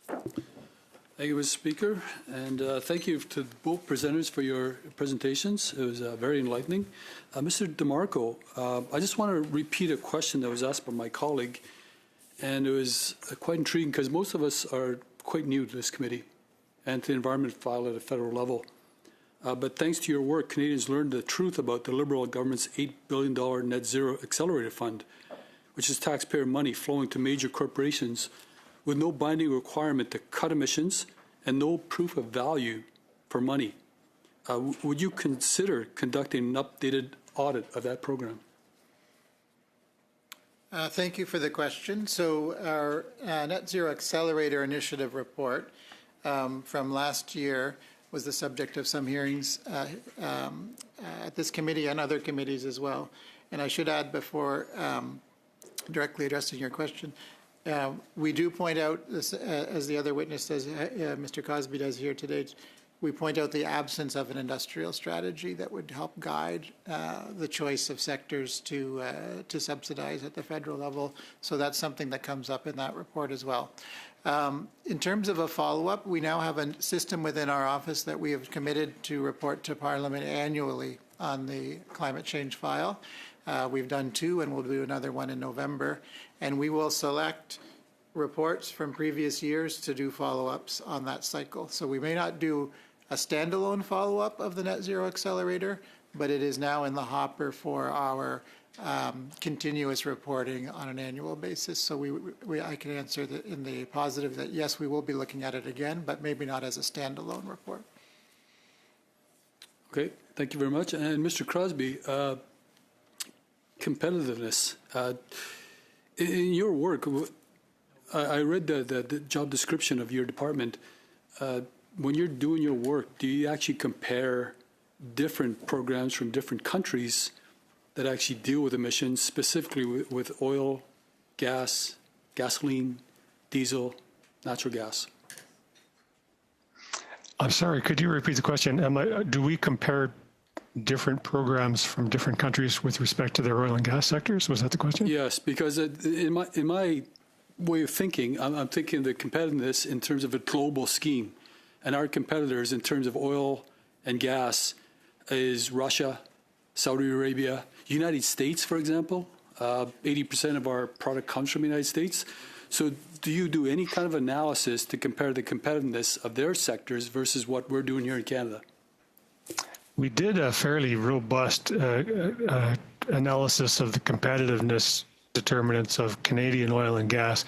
Thank you, Mr. Speaker, and thank you to both presenters for your presentations. It was very enlightening. Mr. DeMarco, I just want to repeat a question that was asked by my colleague, and it was quite intriguing because most of us are quite new to this committee and to the environment file at a federal level. But thanks to your work, Canadians learned the truth about the Liberal government's $8 billion Net Zero Accelerator Fund, which is taxpayer money flowing to major corporations with no binding requirement to cut emissions and no proof of value for money. Would you consider conducting an updated audit of that program? Thank you for the question. So our Net Zero Accelerator Initiative report from last year was the subject of some hearings at this committee and other committees as well. And I should add before directly addressing your question, we do point out, this, as the other witness does, Mr. Cosby does here today, we point out the absence of an industrial strategy that would help guide the choice of sectors to subsidize at the federal level. So that's something that comes up in that report as well. In terms of a follow-up, we now have a system within our office that we have committed to report to Parliament annually on the climate change file. We've done 2, and we'll do another one in November. And we will select reports from previous years to do follow-ups on that cycle. So we may not do a standalone follow-up of the Net Zero Accelerator, but it is now in the hopper for our continuous reporting on an annual basis. So I can answer in the positive that yes, we will be looking at it again, but maybe not as a standalone report. Okay, thank you very much. And Mr. Crosby, competitiveness. In your work, I read the job description of your department. When you're doing your work, do you actually compare different programs from different countries that actually deal with emissions, specifically with oil, gas, gasoline, diesel, natural gas? I'm sorry, could you repeat the question? Do we compare different programs from different countries with respect to their oil and gas sectors? Was that the question? Yes, because in my way of thinking, I'm thinking the competitiveness in terms of a global scheme. And our competitors in terms of oil and gas is Russia, Saudi Arabia, United States, for example. 80% of our product comes from the United States. So do you do any kind of analysis to compare the competitiveness of their sectors versus what we're doing here in Canada? We did a fairly robust analysis of the competitiveness determinants of Canadian oil and gas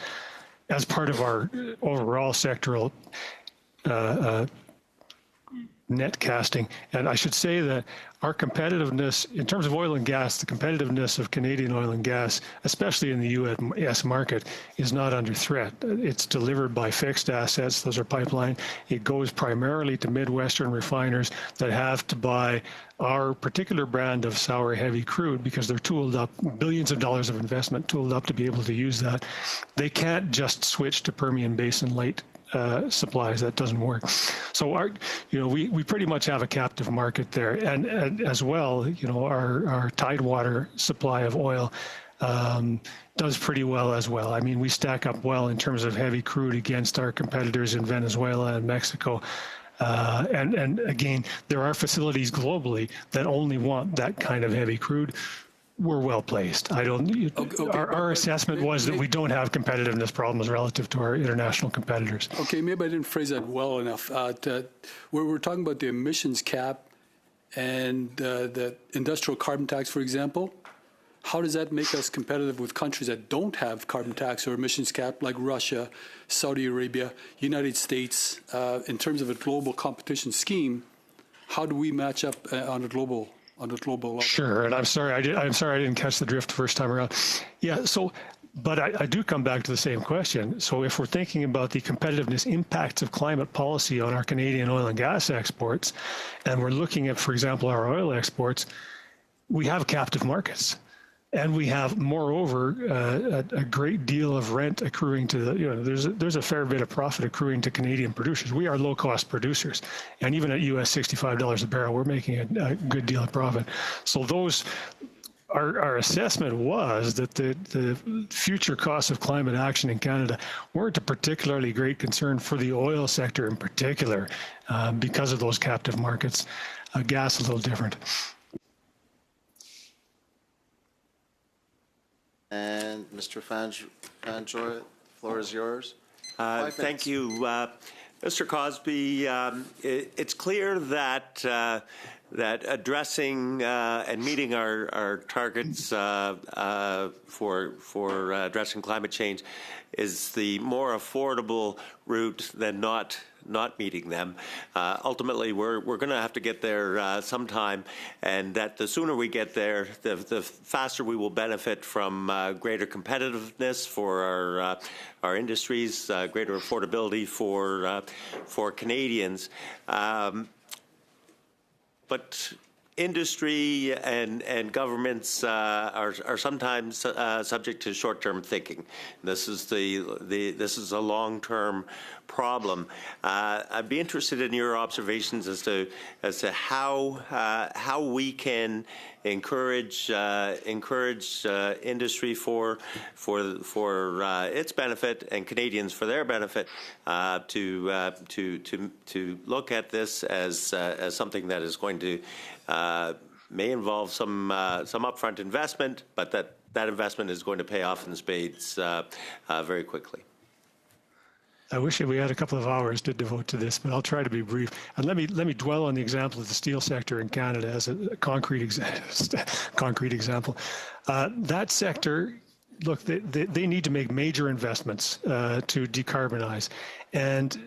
as part of our overall sectoral net casting. And I should say that our competitiveness, in terms of oil and gas, the competitiveness of Canadian oil and gas, especially in the U.S. market, is not under threat. It's delivered by fixed assets. Those are pipeline. It goes primarily to Midwestern refiners that have to buy our particular brand of sour heavy crude because they're tooled up, billions of dollars of investment tooled up to be able to use that. They can't just switch to Permian Basin light supplies. That doesn't work. So we pretty much have a captive market there, and as well, our Tidewater supply of oil does pretty well as well. I mean, we stack up well in terms of heavy crude against our competitors in Venezuela and Mexico. And again, there are facilities globally that only want that kind of heavy crude. We're well placed. Our assessment was that we don't have competitiveness problems relative to our international competitors. Okay, maybe I didn't phrase that well enough. We're talking about the emissions cap and the industrial carbon tax, for example. How does that make us competitive with countries that don't have carbon tax or emissions cap, like Russia, Saudi Arabia, United States, in terms of a global competition scheme? How do we match up on a global level? Sure, and I'm sorry I didn't catch the drift the first time around. Yeah, but I do come back to the same question. So if we're thinking about the competitiveness impacts of climate policy on our Canadian oil and gas exports, and we're looking at, for example, our oil exports, we have captive markets. And we have, moreover, a great deal of rent accruing to there's a fair bit of profit accruing to Canadian producers. We are low-cost producers. And even at US $65 a barrel, we're making a good deal of profit. So our assessment was that the future costs of climate action in Canada weren't a particularly great concern for the oil sector in particular because of those captive markets. Gas is a little different. And Mr. Fanjoy, the floor is yours. Thank you. Mr. Cosby, it's clear that addressing and meeting our targets for addressing climate change is the more affordable route than not meeting them. Ultimately, we're going to have to get there sometime, and that the sooner we get there, the faster we will benefit from greater competitiveness for our industries, greater affordability for Canadians. But industry and governments are sometimes subject to short-term thinking. This is a long-term problem. I'd be interested in your observations as to how we can encourage industry for its benefit and Canadians for their benefit to look at this as something that is going to may involve some upfront investment, but that investment is going to pay off in spades very quickly. I wish we had a couple of hours to devote to this, but I'll try to be brief. And let me dwell on the example of the steel sector in Canada as a concrete example. That sector, look, they need to make major investments to decarbonize, and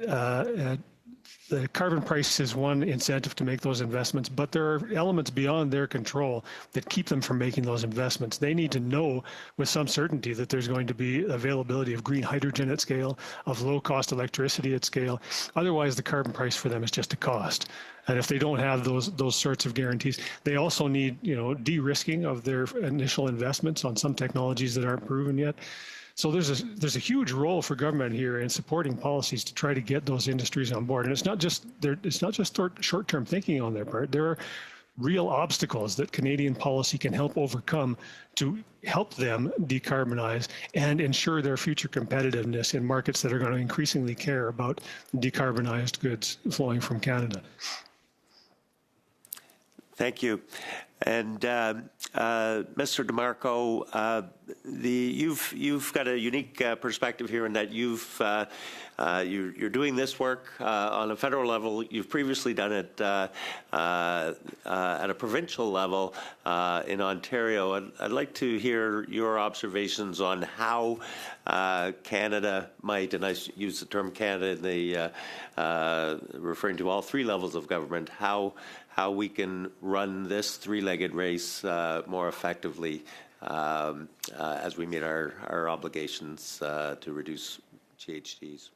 the carbon price is one incentive to make those investments, but there are elements beyond their control that keep them from making those investments. They need to know with some certainty that there's going to be availability of green hydrogen at scale, of low-cost electricity at scale. Otherwise, the carbon price for them is just a cost. And if they don't have those sorts of guarantees, they also need, de-risking of their initial investments on some technologies that aren't proven yet. So there's a huge role for government here in supporting policies to try to get those industries on board. And it's not just short-term thinking on their part. There are real obstacles that Canadian policy can help overcome to help them decarbonize and ensure their future competitiveness in markets that are going to increasingly care about decarbonized goods flowing from Canada. Thank you. And Mr. DeMarco, you've got a unique perspective here in that you're doing this work on a federal level. You've previously done it at a provincial level in Ontario. I'd like to hear your observations on how Canada might, and I use the term Canada in the referring to all three levels of government, how we can run this three-legged race more effectively as we meet our obligations to reduce GHGs.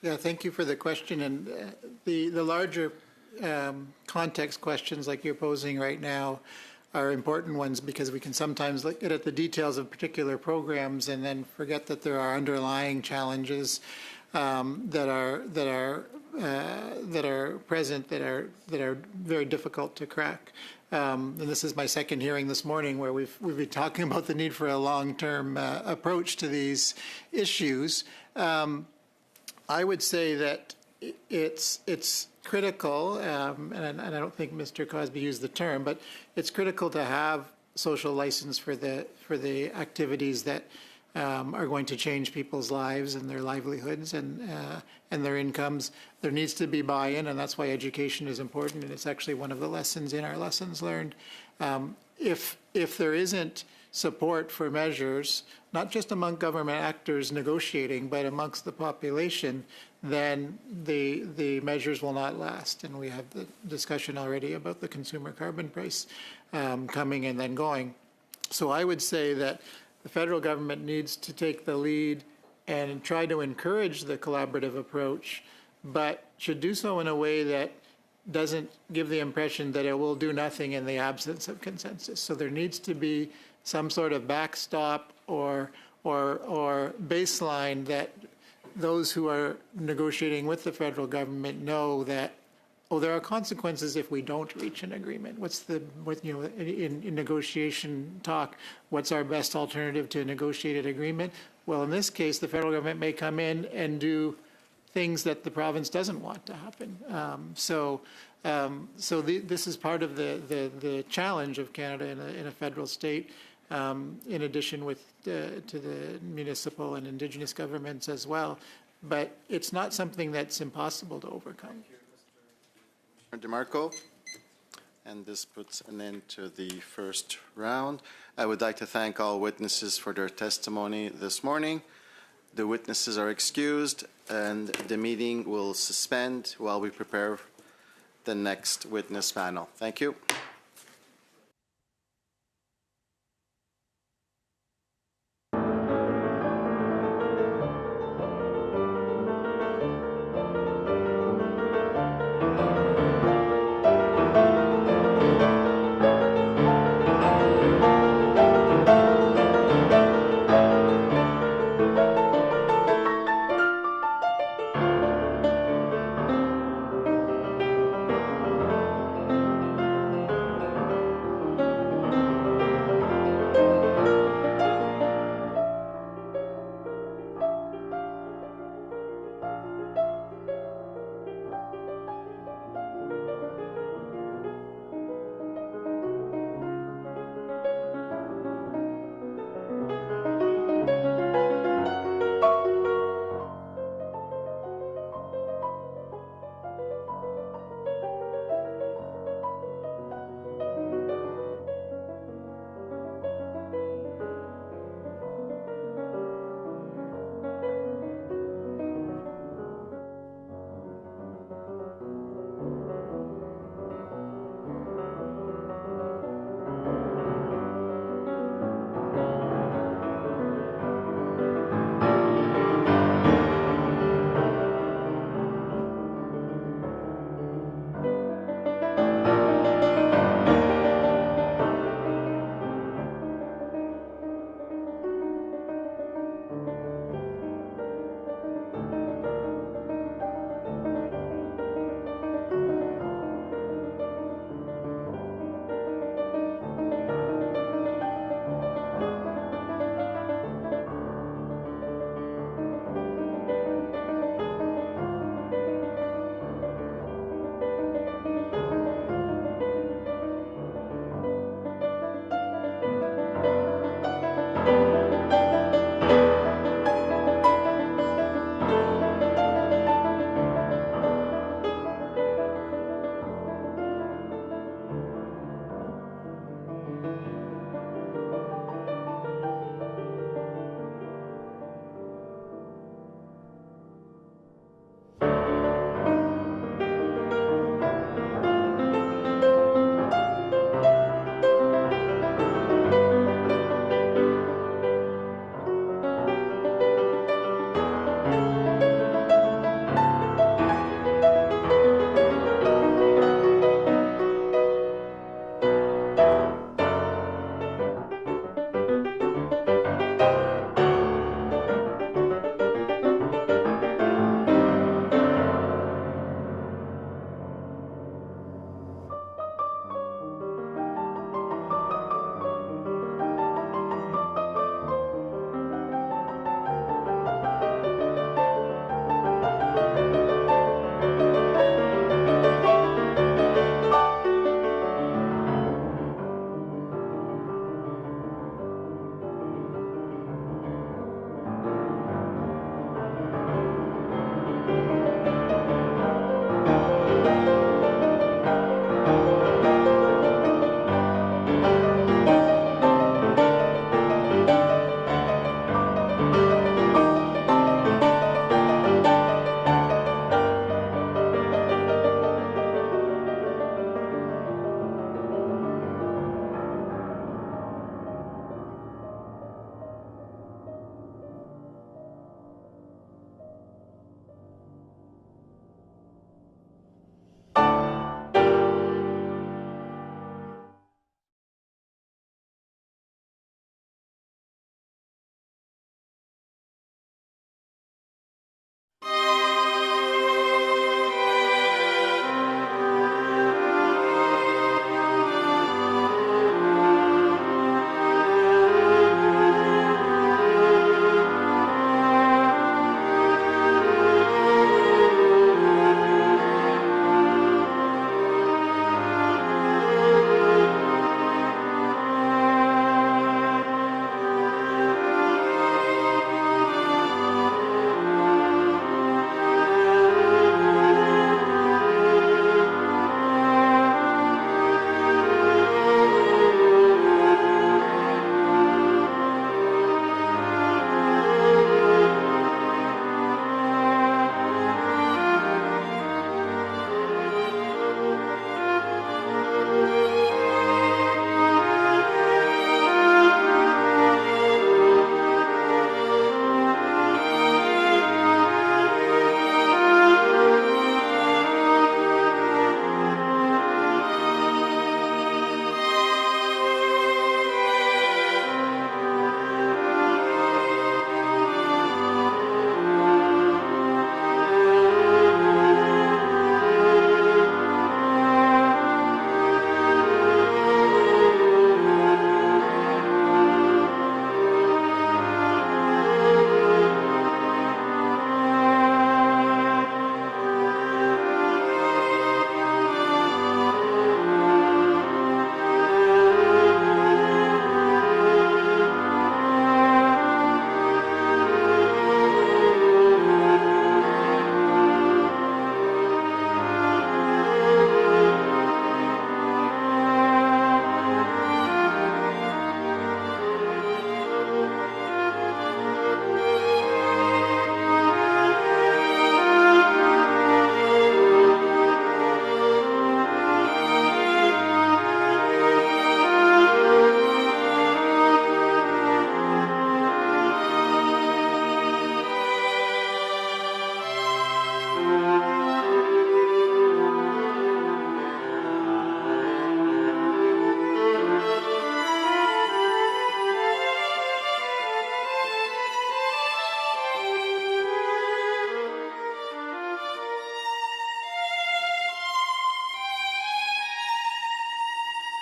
Yeah, thank you for the question. And the larger context questions like you're posing right now are important ones because we can sometimes look at the details of particular programs and then forget that there are underlying challenges that are present that are very difficult to crack. And this is my second hearing this morning where we've been talking about the need for a long-term approach to these issues. I would say that it's critical, and I don't think Mr. Cosby used the term, but it's critical to have social license for the activities that are going to change people's lives and their livelihoods and their incomes. There needs to be buy-in, and that's why education is important, and it's actually one of the lessons in our lessons learned. If there isn't support for measures, not just among government actors negotiating, but amongst the population, then the measures will not last. And we have the discussion already about the consumer carbon price coming and then going. So I would say that the federal government needs to take the lead and try to encourage the collaborative approach, but should do so in a way that doesn't give the impression that it will do nothing in the absence of consensus. So there needs to be some sort of backstop or baseline that those who are negotiating with the federal government know that, oh, there are consequences if we don't reach an agreement. In negotiation talk, what's our best alternative to a negotiated agreement? Well, in this case, the federal government may come in and do things that the province doesn't want to happen. This is part of the challenge of Canada in a federal state, in addition to the municipal and Indigenous governments as well. But it's not something that's impossible to overcome. DeMarco, and this puts an end to the first round. I would like to thank all witnesses for their testimony this morning. The witnesses are excused, and the meeting will suspend while we prepare the next witness panel. Thank you.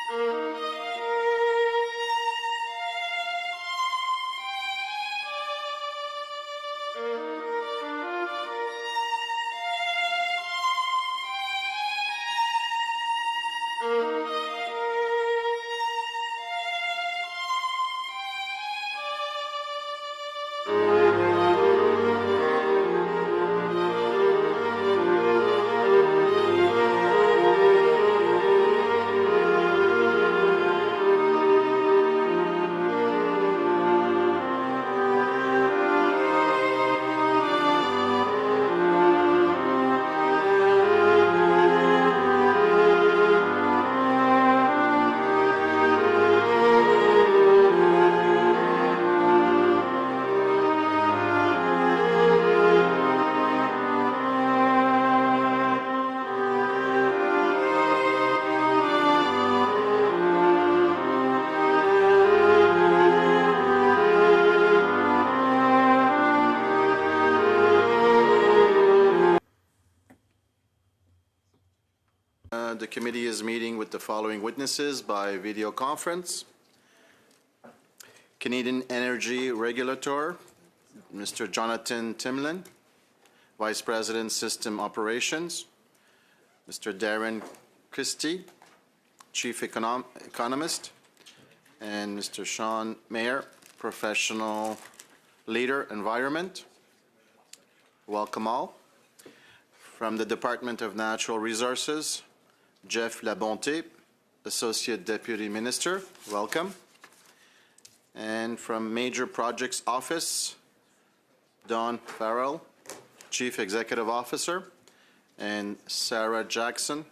The committee is meeting with the following witnesses by video conference. Canadian Energy Regulator, Mr. Jonathan Timlin, Vice President, System Operations, Mr. Darren Christie, Chief Economist, and Mr. Sean Mayer, Professional Leader, Environment. Welcome all. From the Department of Natural Resources, Jeff Labonté, Associate Deputy Minister, welcome. And from Major Projects Office, Don Farrell, Chief Executive Officer, and Sarah Jackson,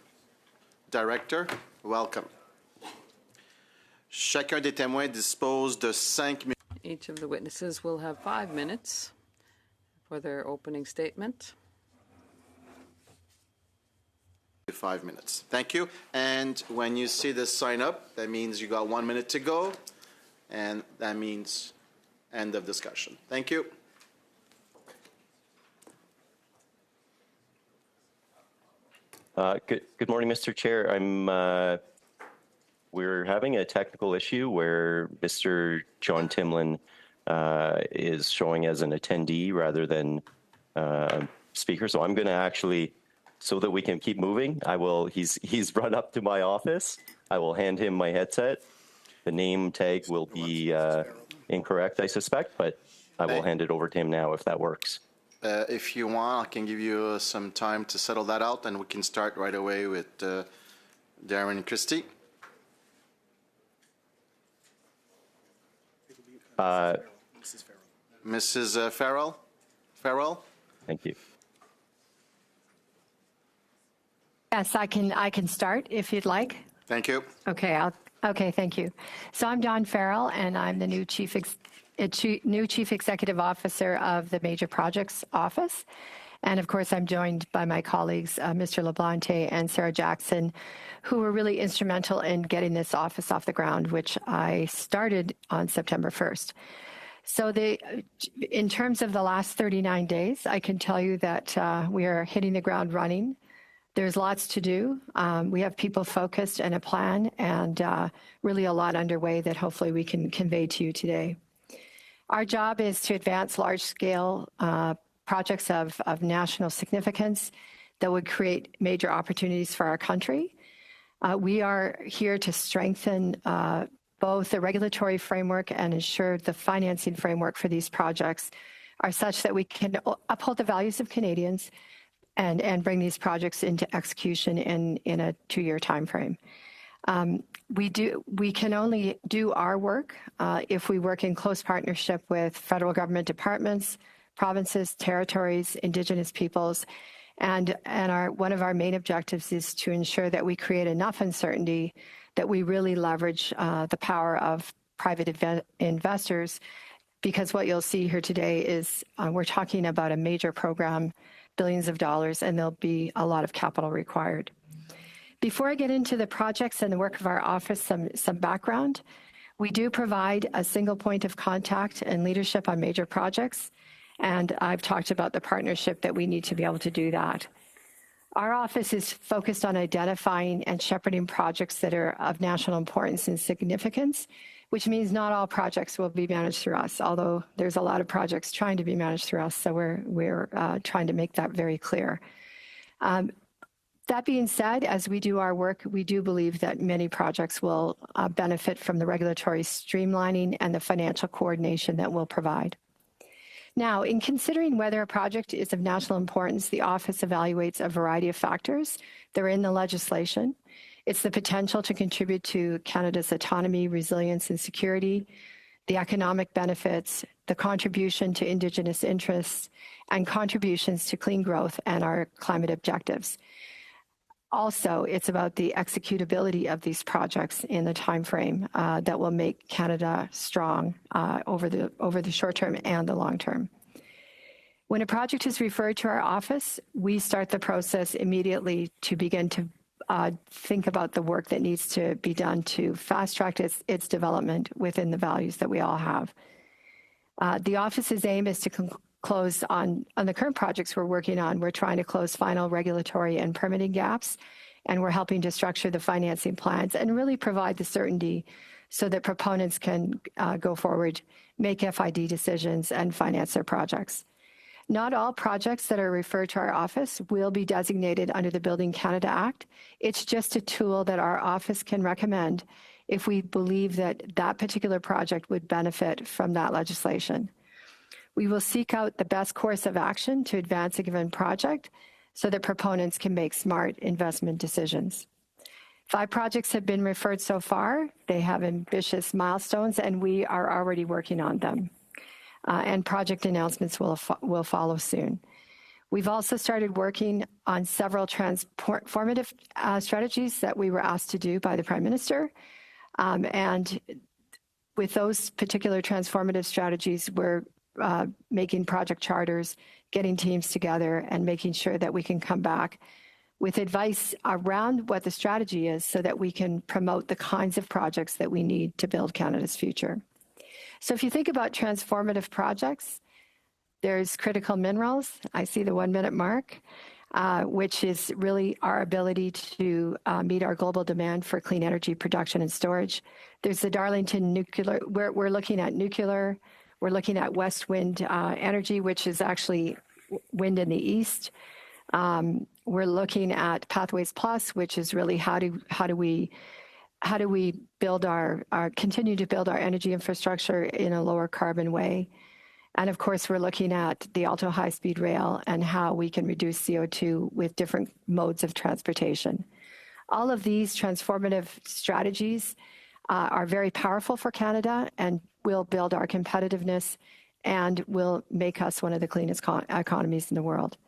Director, welcome. Chacun des témoins dispose de 5 minutes. Each of the witnesses will have 5 minutes for their opening statement. 5 minutes. Thank you. And when you see this sign up, that means you got 1 minute to go, and that means end of discussion. Thank you. Good morning, Mr. Chair. We're having a technical issue where Mr. John Timlin is showing as an attendee rather than speaker. So I'm going to actually, so that we can keep moving, he's run up to my office. I will hand him my headset. The name tag will be incorrect, I suspect, but I will hand it over to him now if that works. If you want, I can give you some time to settle that out, and we can start right away with Darren Christie. Mrs. Farrell? Farrell? Thank you. Yes, I can start if you'd like. Thank you. Okay, thank you. So I'm Dawn Farrell, and I'm the new Chief Executive Officer of the Major Projects Office. And of course, I'm joined by my colleagues, Mr. LeBlante and Sarah Jackson, who were really instrumental in getting this office off the ground, which I started on September 1st. So in terms of the last 39 days, I can tell you that we are hitting the ground running. There's lots to do. We have people focused and a plan, and really a lot underway that hopefully we can convey to you today. Our job is to advance large-scale projects of national significance that would create major opportunities for our country. We are here to strengthen both the regulatory framework and ensure the financing framework for these projects are such that we can uphold the values of Canadians and bring these projects into execution in a 2-year time frame. We can only do our work if we work in close partnership with federal government departments, provinces, territories, Indigenous peoples, and one of our main objectives is to ensure that we create enough uncertainty that we really leverage the power of private investors, because what you'll see here today is we're talking about a major program, billions of dollars, and there'll be a lot of capital required. Before I get into the projects and the work of our office, some background. We do provide a single point of contact and leadership on major projects, and I've talked about the partnership that we need to be able to do that. Our office is focused on identifying and shepherding projects that are of national importance and significance, which means not all projects will be managed through us, although there's a lot of projects trying to be managed through us, so we're trying to make that very clear. That being said, as we do our work, we do believe that many projects will benefit from the regulatory streamlining and the financial coordination that we'll provide. Now, in considering whether a project is of national importance, the office evaluates a variety of factors that are in the legislation. It's the potential to contribute to Canada's autonomy, resilience, and security, the economic benefits, the contribution to Indigenous interests, and contributions to clean growth and our climate objectives. Also, it's about the executability of these projects in the time frame that will make Canada strong over the short term and the long term. When a project is referred to our office, we start the process immediately to begin to think about the work that needs to be done to fast track its development within the values that we all have. The office's aim is to close on the current projects we're working on. We're trying to close final regulatory and permitting gaps, and we're helping to structure the financing plans and really provide the certainty so that proponents can go forward, make FID decisions, and finance their projects. Not all projects that are referred to our office will be designated under the Building Canada Act. It's just a tool that our office can recommend if we believe that that particular project would benefit from that legislation. We will seek out the best course of action to advance a given project so that proponents can make smart investment decisions. 5 projects have been referred so far. They have ambitious milestones, and we are already working on them. And project announcements will follow soon. We've also started working on several transformative strategies that we were asked to do by the Prime Minister. And with those particular transformative strategies, we're making project charters, getting teams together, and making sure that we can come back with advice around what the strategy is so that we can promote the kinds of projects that we need to build Canada's future. So if you think about transformative projects, there's critical minerals. I see the 1-minute mark, which is really our ability to meet our global demand for clean energy production and storage. There's the Darlington nuclear. We're looking at nuclear. We're looking at West Wind energy, which is actually wind in the east. We're looking at Pathways Plus, which is really how do we build continue to build our energy infrastructure in a lower carbon way. And of course, we're looking at the Alto high-speed rail and how we can reduce CO2 with different modes of transportation. All of these transformative strategies are very powerful for Canada and will build our competitiveness and will make us one of the cleanest economies in the world.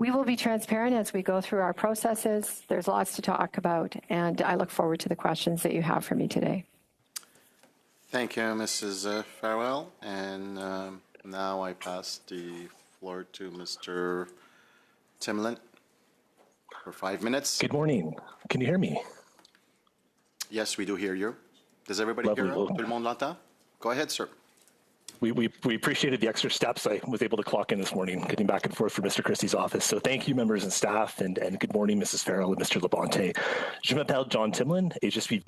We will be transparent as we go through our processes. There's lots to talk about, and I look forward to the questions that you have for me today. Thank you, Mrs. Farwell. And now I pass the floor to Mr. Timlin for 5 minutes. Good morning. Can you hear me? Yes, we do hear you. Does everybody hear us? Tout le monde l'entend? Go ahead, sir. We appreciated the extra steps I was able to clock in this morning, getting back and forth from Mr. Christie's office. So thank you, members and staff, and good morning, Mrs. Farrell and Mr. Labonte. Je m'appelle John Timlin, et je suis...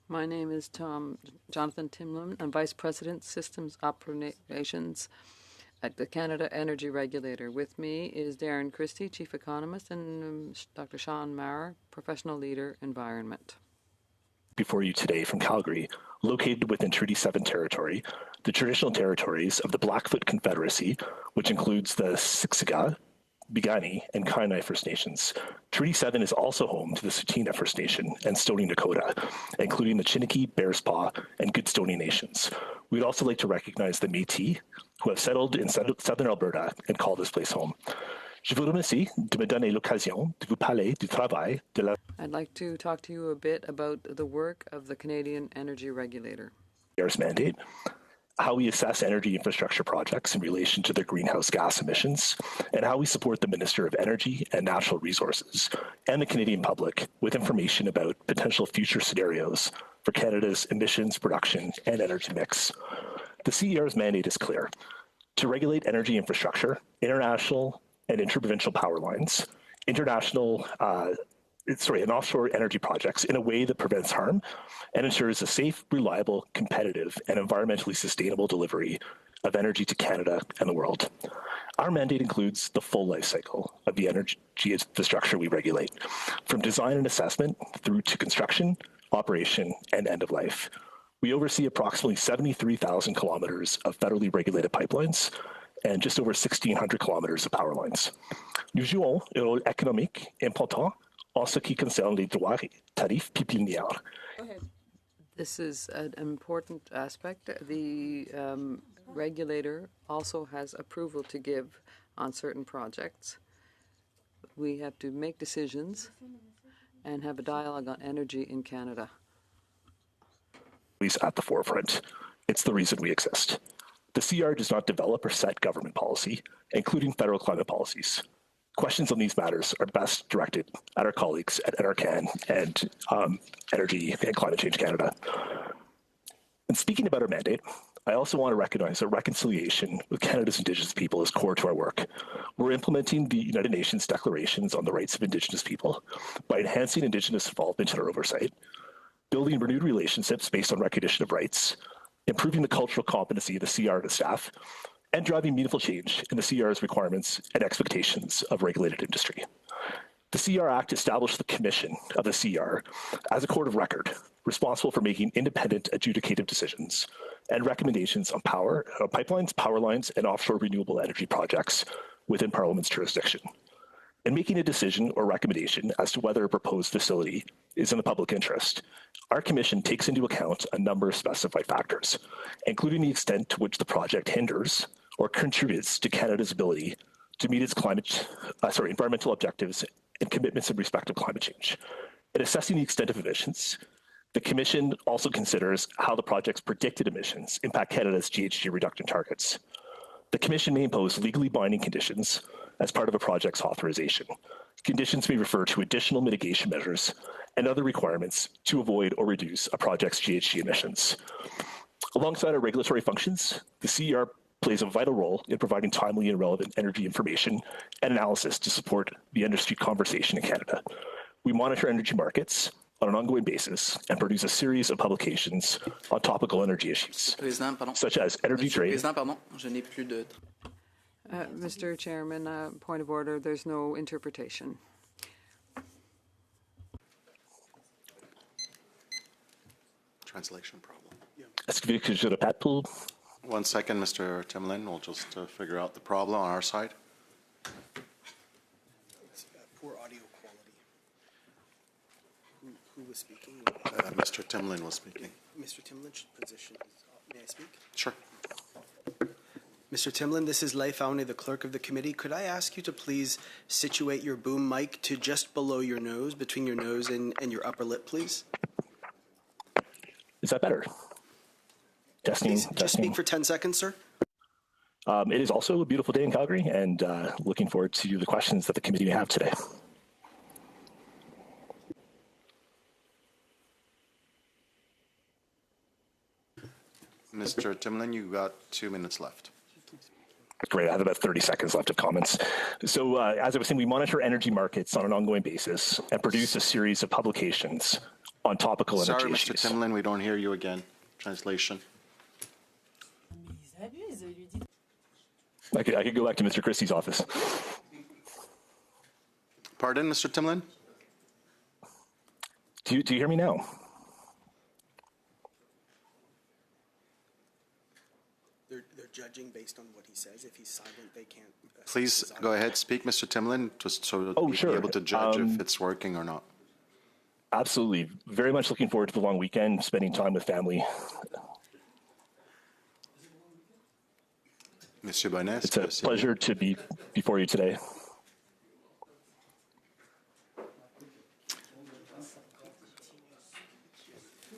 My name is Jonathan Timlin. I'm Vice President, Systems Operations at the Canada Energy Regulator. With me is Darren Christie, Chief Economist, and Dr. Sean Maher, Professional Leader, Environment. Before you today from Calgary, located within Treaty 7 territory, the traditional territories of the Blackfoot Confederacy, which includes the Siksika, Piikani, and Kainai First Nations. Treaty 7 is also home to the Tsuut'ina First Nation and Stoney Nakoda, including the Chiniki, Bearspaw, and Goodstoney Nations. We'd also like to recognize the Métis, who have settled in southern Alberta and call this place home. Je vous remercie de me donner l'occasion de vous parler du travail de la... I'd like to talk to you a bit about the work of the Canadian Energy Regulator. ER's mandate, how we assess energy infrastructure projects in relation to their greenhouse gas emissions, and how we support the Minister of Energy and Natural Resources and the Canadian public with information about potential future scenarios for Canada's emissions, production, and energy mix. The CER's mandate is clear: to regulate energy infrastructure, international and interprovincial power lines, and offshore energy projects in a way that prevents harm and ensures a safe, reliable, competitive, and environmentally sustainable delivery of energy to Canada and the world. Our mandate includes the full life cycle of the energy infrastructure we regulate, from design and assessment through to construction, operation, and end of life. We oversee approximately 73,000 kilometers of federally regulated pipelines and just over 1,600 kilometers of power lines. Nous jouons un rôle économique important en ce qui concerne les droits tarifs pipelinières. This is an important aspect. The regulator also has approval to give on certain projects. We have to make decisions and have a dialogue on energy in Canada. At the forefront. It's the reason we exist. The CR does not develop or set government policy, including federal climate policies. Questions on these matters are best directed at our colleagues at NRCan and Energy and Climate Change Canada. And speaking about our mandate, I also want to recognize that reconciliation with Canada's Indigenous people is core to our work. We're implementing the United Nations declarations on the rights of Indigenous people by enhancing Indigenous involvement in our oversight, building renewed relationships based on recognition of rights, improving the cultural competency of the CR and the staff, and driving meaningful change in the CR's requirements and expectations of regulated industry. The CR Act established the Commission of the CR as a court of record, responsible for making independent adjudicative decisions and recommendations on pipelines, power lines, and offshore renewable energy projects within Parliament's jurisdiction. In making a decision or recommendation as to whether a proposed facility is in the public interest, our Commission takes into account a number of specified factors, including the extent to which the project hinders or contributes to Canada's ability to meet its environmental objectives and commitments in respect of climate change. In assessing the extent of emissions, the Commission also considers how the project's predicted emissions impact Canada's GHG reduction targets. The Commission may impose legally binding conditions as part of a project's authorization. Conditions may refer to additional mitigation measures and other requirements to avoid or reduce a project's GHG emissions. Alongside our regulatory functions, the CER plays a vital role in providing timely and relevant energy information and analysis to support the industry conversation in Canada. We monitor energy markets on an ongoing basis and produce a series of publications on topical energy issues, such as energy trade. Mr. Chairman, point of order, there's no interpretation. Translation problem. One second, Mr. Timlin. We'll just figure out the problem on our side. Poor audio quality. Who was speaking? Mr. Timlin was speaking. Mr. Timlin, position. May I speak? Sure. Mr. Timlin, this is Leif Aune, the clerk of the committee. Could I ask you to please situate your boom mic to just below your nose, between your nose and your upper lip, please? Is that better? Testing. Just speak for 10 seconds, sir. It is also a beautiful day in Calgary, and looking forward to the questions that the committee may have today. Mr. Timlin, you got 2 minutes left. Great. I have about 30 seconds left of comments. So as I was saying, we monitor energy markets on an ongoing basis and produce a series of publications on topical energy issues. Sorry, Mr. Timlin, we don't hear you again. Translation. I could go back to Mr. Christie's office. Pardon, Mr. Timlin? Do you hear me now? They're judging based on what he says. If he's silent, they can't. Please go ahead, speak, Mr. Timlin, just so that we'll be able to judge if it's working or not. Absolutely. Very much looking forward to the long weekend, spending time with family. Monsieur Bonnet, it's a pleasure to be before you today.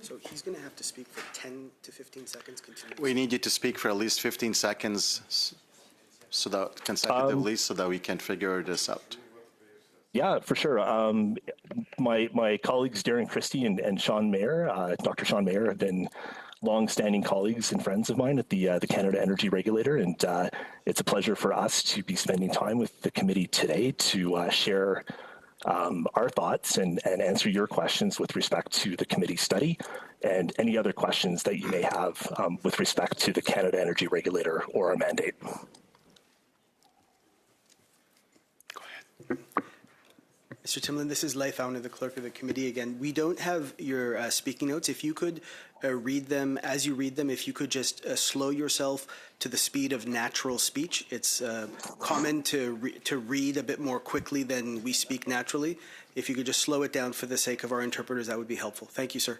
So he's going to have to speak for 10 to 15 seconds continuously. We need you to speak for at least 15 seconds so that consecutively so that we can figure this out. Yeah, for sure. My colleagues Darren Christie and Sean Mayer, Dr. Sean Mayer, have been long-standing colleagues and friends of mine at the Canada Energy Regulator, and it's a pleasure for us to be spending time with the committee today to share our thoughts and answer your questions with respect to the committee study and any other questions that you may have with respect to the Canada Energy Regulator or our mandate. Mr. Timlin, this is Leif Aune, the clerk of the committee again. We don't have your speaking notes. If you could read them, as you read them, if you could just slow yourself to the speed of natural speech. It's common to read a bit more quickly than we speak naturally. If you could just slow it down for the sake of our interpreters, that would be helpful. Thank you, sir.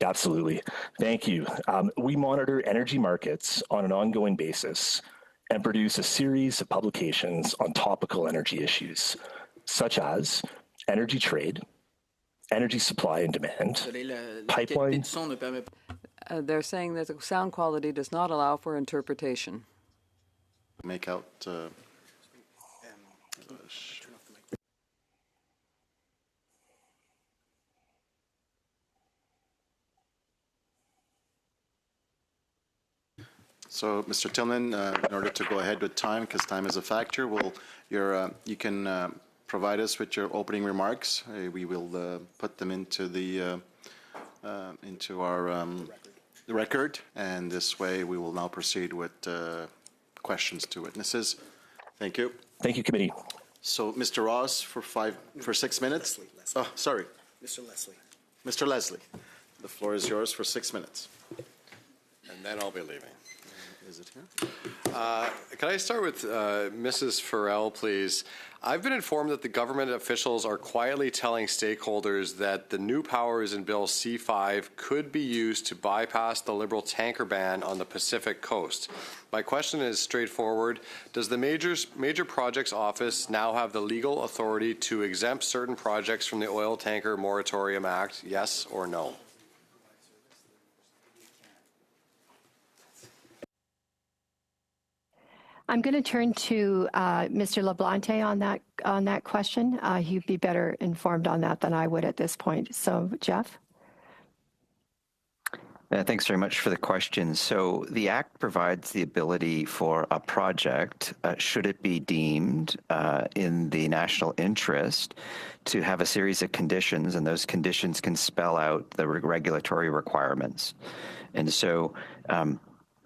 Absolutely. Thank you. We monitor energy markets on an ongoing basis and produce a series of publications on topical energy issues, such as energy trade, energy supply and demand, pipeline. They're saying that the sound quality does not allow for interpretation. Make out. So, Mr. Tillman, in order to go ahead with time, because time is a factor, you can provide us with your opening remarks. We will put them into our record, and this way we will now proceed with questions to witnesses. Thank you. Thank you, committee. So, Mr. Ross, for 6 minutes. Leslie. Oh, sorry. Mr. Leslie. Mr. Leslie, the floor is yours for 6 minutes. And then I'll be leaving. Is it here? Can I start with Mrs. Farrell, please? I've been informed that the government officials are quietly telling stakeholders that the new powers in Bill C-5 could be used to bypass the Liberal tanker ban on the Pacific coast. My question is straightforward. Does the Major Projects Office now have the legal authority to exempt certain projects from the Oil Tanker Moratorium Act, yes or no? I'm going to turn to Mr. LaBlante on that question. He'd be better informed on that than I would at this point. So, Jeff? Thanks very much for the question. So the Act provides the ability for a project, should it be deemed in the national interest, to have a series of conditions, and those conditions can spell out the regulatory requirements. And so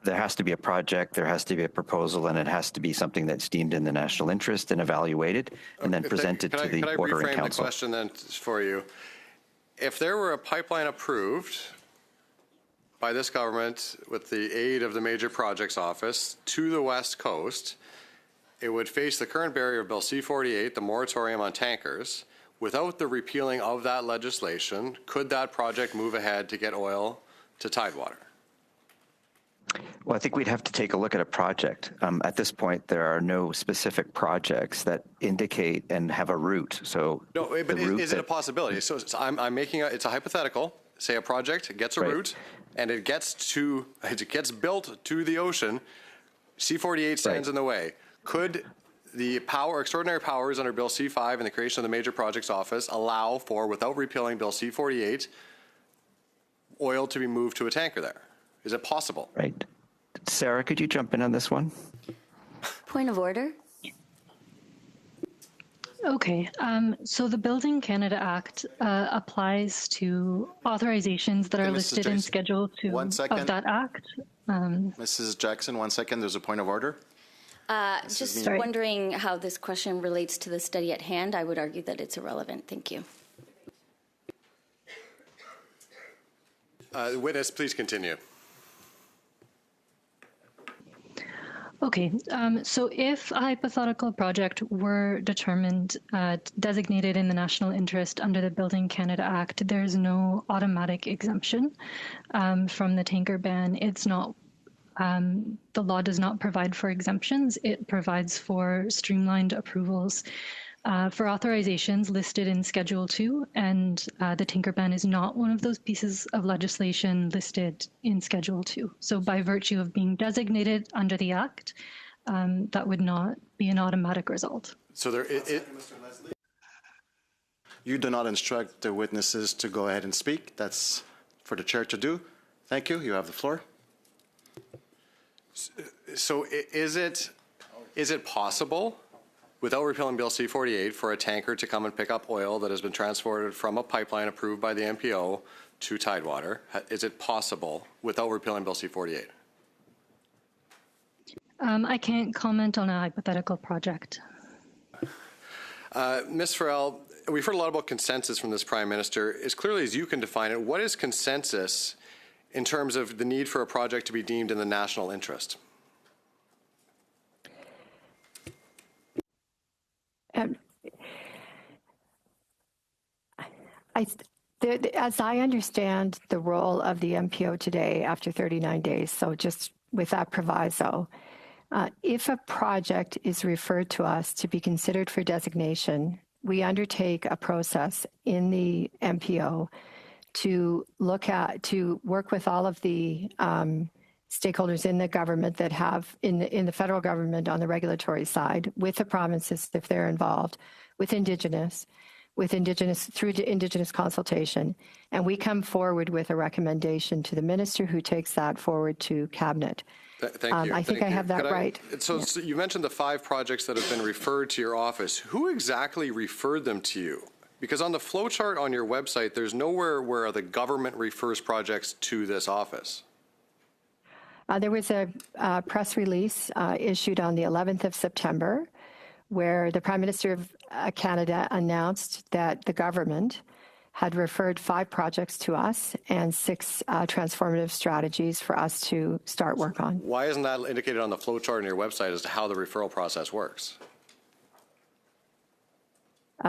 there has to be a project, there has to be a proposal, and it has to be something that's deemed in the national interest and evaluated and then presented to the Ordering Council. Can I reframe the question then for you? If there were a pipeline approved by this government with the aid of the Major Projects Office to the West Coast, it would face the current barrier of Bill C-48, the moratorium on tankers. Without the repealing of that legislation, could that project move ahead to get oil to Tidewater? Well, I think we'd have to take a look at a project. At this point, there are no specific projects that indicate and have a route. So no, but is it a possibility? So I'm making it's a hypothetical. Say a project gets a route, and it gets built to the ocean. C-48 stands in the way. Could the extraordinary powers under Bill C-5 and the creation of the Major Projects Office allow for, without repealing Bill C-48, oil to be moved to a tanker there? Is it possible? Right. Sarah, could you jump in on this one? Point of order. Okay, so the Building Canada Act applies to authorizations that are listed in Schedule 2 of that Act. Mrs. Jackson, 1 second. There's a point of order. Just wondering how this question relates to the study at hand. I would argue that it's irrelevant. Thank you. Witness, please continue. Okay, so if a hypothetical project were determined, designated in the national interest under the Building Canada Act, there's no automatic exemption from the tanker ban. It's not, the law does not provide for exemptions. It provides for streamlined approvals for authorizations listed in Schedule 2, and the tanker ban is not one of those pieces of legislation listed in Schedule 2. So by virtue of being designated under the Act, that would not be an automatic result. So You do not instruct the witnesses to go ahead and speak. That's for the chair to do. Thank you. You have the floor. So is it possible, without repealing Bill C-48, for a tanker to come and pick up oil that has been transported from a pipeline approved by the MPO to Tidewater? Is it possible without repealing Bill C-48? I can't comment on a hypothetical project. Ms. Farrell, we've heard a lot about consensus from this Prime Minister. As clearly as you can define it, what is consensus in terms of the need for a project to be deemed in the national interest? As I understand the role of the MPO today after 39 days, so just with that proviso, if a project is referred to us to be considered for designation, we undertake a process in the MPO to work with all of the stakeholders in the government that have, in the federal government on the regulatory side, with the provinces if they're involved, with Indigenous through Indigenous consultation, and we come forward with a recommendation to the minister who takes that forward to cabinet. Thank you. I think I have that right. So you mentioned the 5 projects that have been referred to your office. Who exactly referred them to you? Because on the flowchart on your website, there's nowhere where the government refers projects to this office. There was a press release issued on the 11th of September where the Prime Minister of Canada announced that the government had referred 5 projects to us and 6 transformative strategies for us to start work on. Why isn't that indicated on the flowchart on your website as to how the referral process works?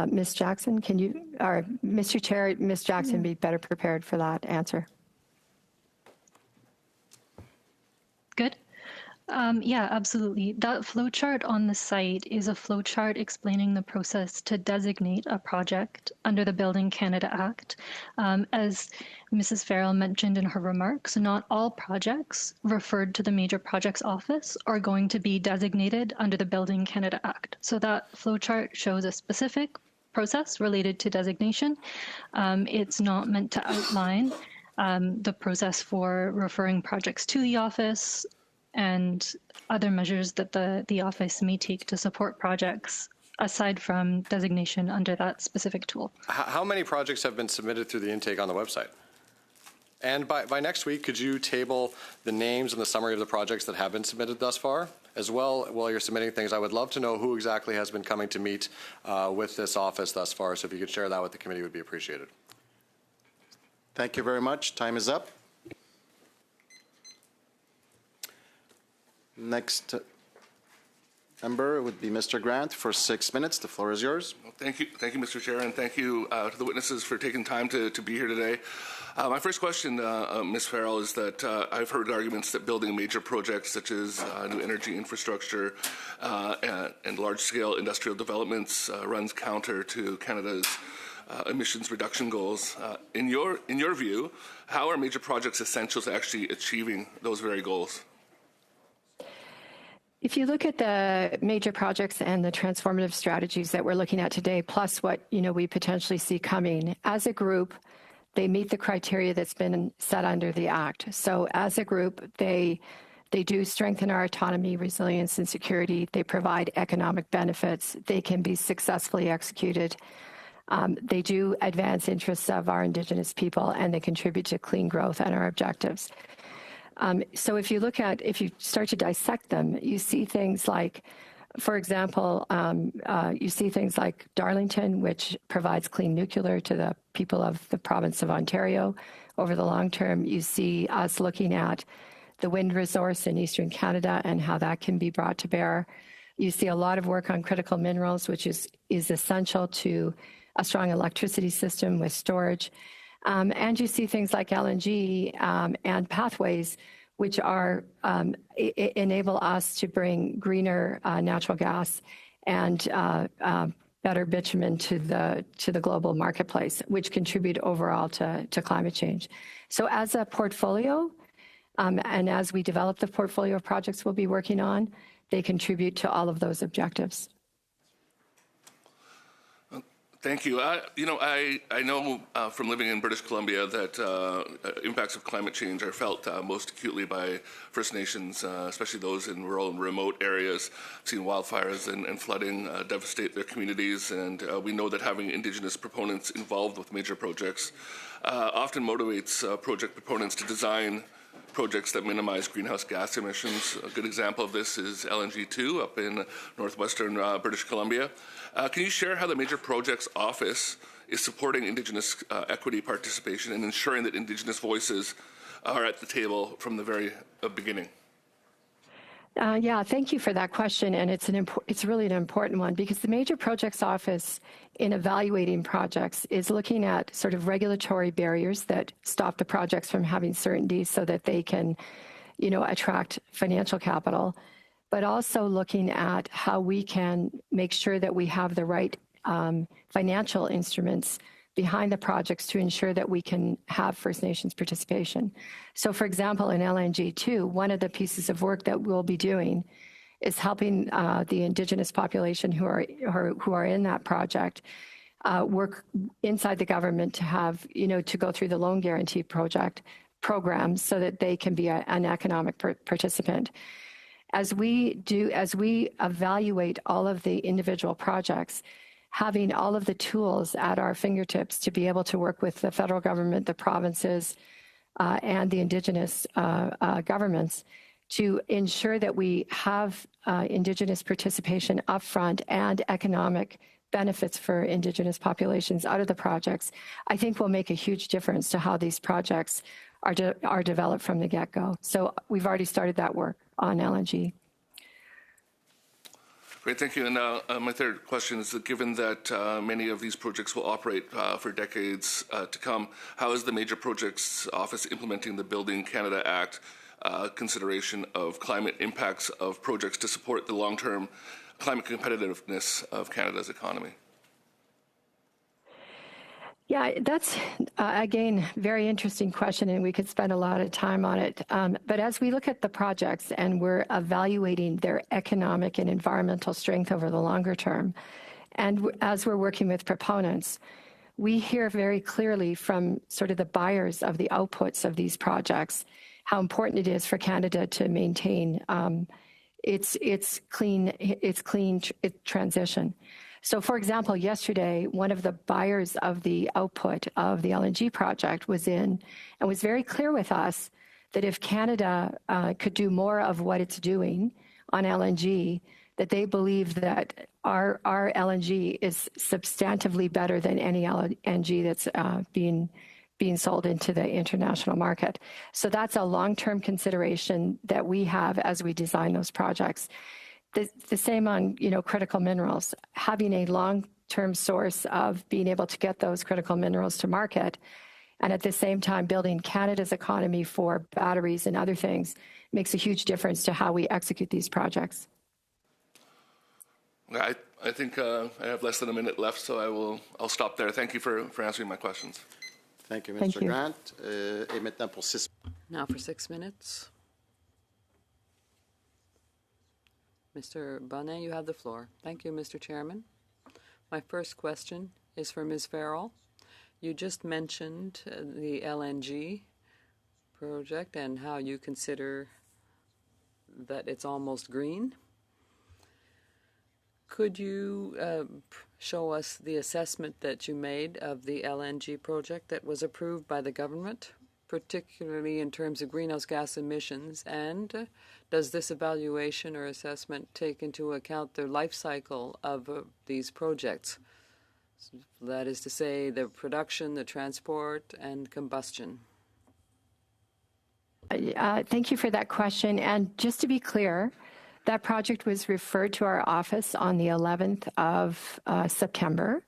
Ms. Jackson, can you, or Mr. Chair, Ms. Jackson be better prepared for that answer? Good. Yeah, absolutely. That flowchart on the site is a flowchart explaining the process to designate a project under the Building Canada Act. As Mrs. Farrell mentioned in her remarks, not all projects referred to the Major Projects Office are going to be designated under the Building Canada Act. So that flowchart shows a specific process related to designation. It's not meant to outline the process for referring projects to the office and other measures that the office may take to support projects aside from designation under that specific tool. How many projects have been submitted through the intake on the website? And by next week, could you table the names and the summary of the projects that have been submitted thus far? As well, while you're submitting things, I would love to know who exactly has been coming to meet with this office thus far. So if you could share that with the committee, it would be appreciated. Thank you very much. Time is up. Next member would be Mr. Grant for 6 minutes. The floor is yours. Well, thank you, Mr. Chair, and thank you to the witnesses for taking time to be here today. My first question, Ms. Farrell, is that I've heard arguments that building major projects such as new energy infrastructure and large-scale industrial developments runs counter to Canada's emissions reduction goals. In your view, how are major projects essential to actually achieving those very goals? If you look at the major projects and the transformative strategies that we're looking at today, plus what we potentially see coming, as a group, they meet the criteria that's been set under the Act. So as a group, they do strengthen our autonomy, resilience, and security. They provide economic benefits. They can be successfully executed. They do advance interests of our Indigenous people, and they contribute to clean growth and our objectives. So if you start to dissect them, you see things like, for example, you see things like Darlington, which provides clean nuclear to the people of the province of Ontario. Over the long term, you see us looking at the wind resource in Eastern Canada and how that can be brought to bear. You see a lot of work on critical minerals, which is essential to a strong electricity system with storage. And you see things like LNG and pathways, which are enable us to bring greener natural gas and better bitumen to the global marketplace, which contribute overall to climate change. So as a portfolio, and as we develop the portfolio of projects we'll be working on, they contribute to all of those objectives. Thank you. I know from living in British Columbia that impacts of climate change are felt most acutely by First Nations, especially those in rural and remote areas. I've seen wildfires and flooding devastate their communities, and we know that having Indigenous proponents involved with major projects often motivates project proponents to design projects that minimize greenhouse gas emissions. A good example of this is LNG 2 up in northwestern British Columbia. Can you share how the Major Projects Office is supporting Indigenous equity participation and ensuring that Indigenous voices are at the table from the very beginning? Yeah, thank you for that question, and it's really an important one because the Major Projects Office, in evaluating projects, is looking at sort of regulatory barriers that stop the projects from having certainty, so that they can, attract financial capital, but also looking at how we can make sure that we have the right financial instruments behind the projects to ensure that we can have First Nations participation. So, for example, in LNG 2, one of the pieces of work that we'll be doing is helping the Indigenous population who are in that project work inside the government to have, to go through the loan guarantee program so that they can be an economic participant. As we evaluate all of the individual projects, having all of the tools at our fingertips to be able to work with the federal government, the provinces, and the Indigenous governments to ensure that we have Indigenous participation upfront and economic benefits for Indigenous populations out of the projects, I think will make a huge difference to how these projects are developed from the get-go. So we've already started that work on LNG. Great, thank you. And my third question is that given that many of these projects will operate for decades to come, how is the Major Projects Office implementing the Building Canada Act consideration of climate impacts of projects to support the long-term climate competitiveness of Canada's economy? Yeah, that's, again, very interesting question, and we could spend a lot of time on it. But as we look at the projects and we're evaluating their economic and environmental strength over the longer term, and as we're working with proponents, we hear very clearly from sort of the buyers of the outputs of these projects how important it is for Canada to maintain its clean transition. So, for example, yesterday, one of the buyers of the output of the LNG project was in and was very clear with us that if Canada could do more of what it's doing on LNG, that they believe that our LNG is substantively better than any LNG that's being sold into the international market. So that's a long-term consideration that we have as we design those projects. The same on, critical minerals. Having a long-term source of being able to get those critical minerals to market, and at the same time building Canada's economy for batteries and other things makes a huge difference to how we execute these projects. I think I have less than a minute left, so I'll stop there. Thank you for answering my questions. Thank you, Mr. Thank you. Grant. Et maintenant pour 6 Now for 6 minutes. Mr. Bonnet, you have the floor. Thank you, Mr. Chairman. My first question is for Ms. Farrell. You just mentioned the LNG project and how you consider that it's almost green. Could you show us the assessment that you made of the LNG project that was approved by the government, particularly in terms of greenhouse gas emissions, and does this evaluation or assessment take into account the life cycle of these projects? That is to say, the production, the transport, and combustion. Thank you for that question. And just to be clear, that project was referred to our office on the 11th of September,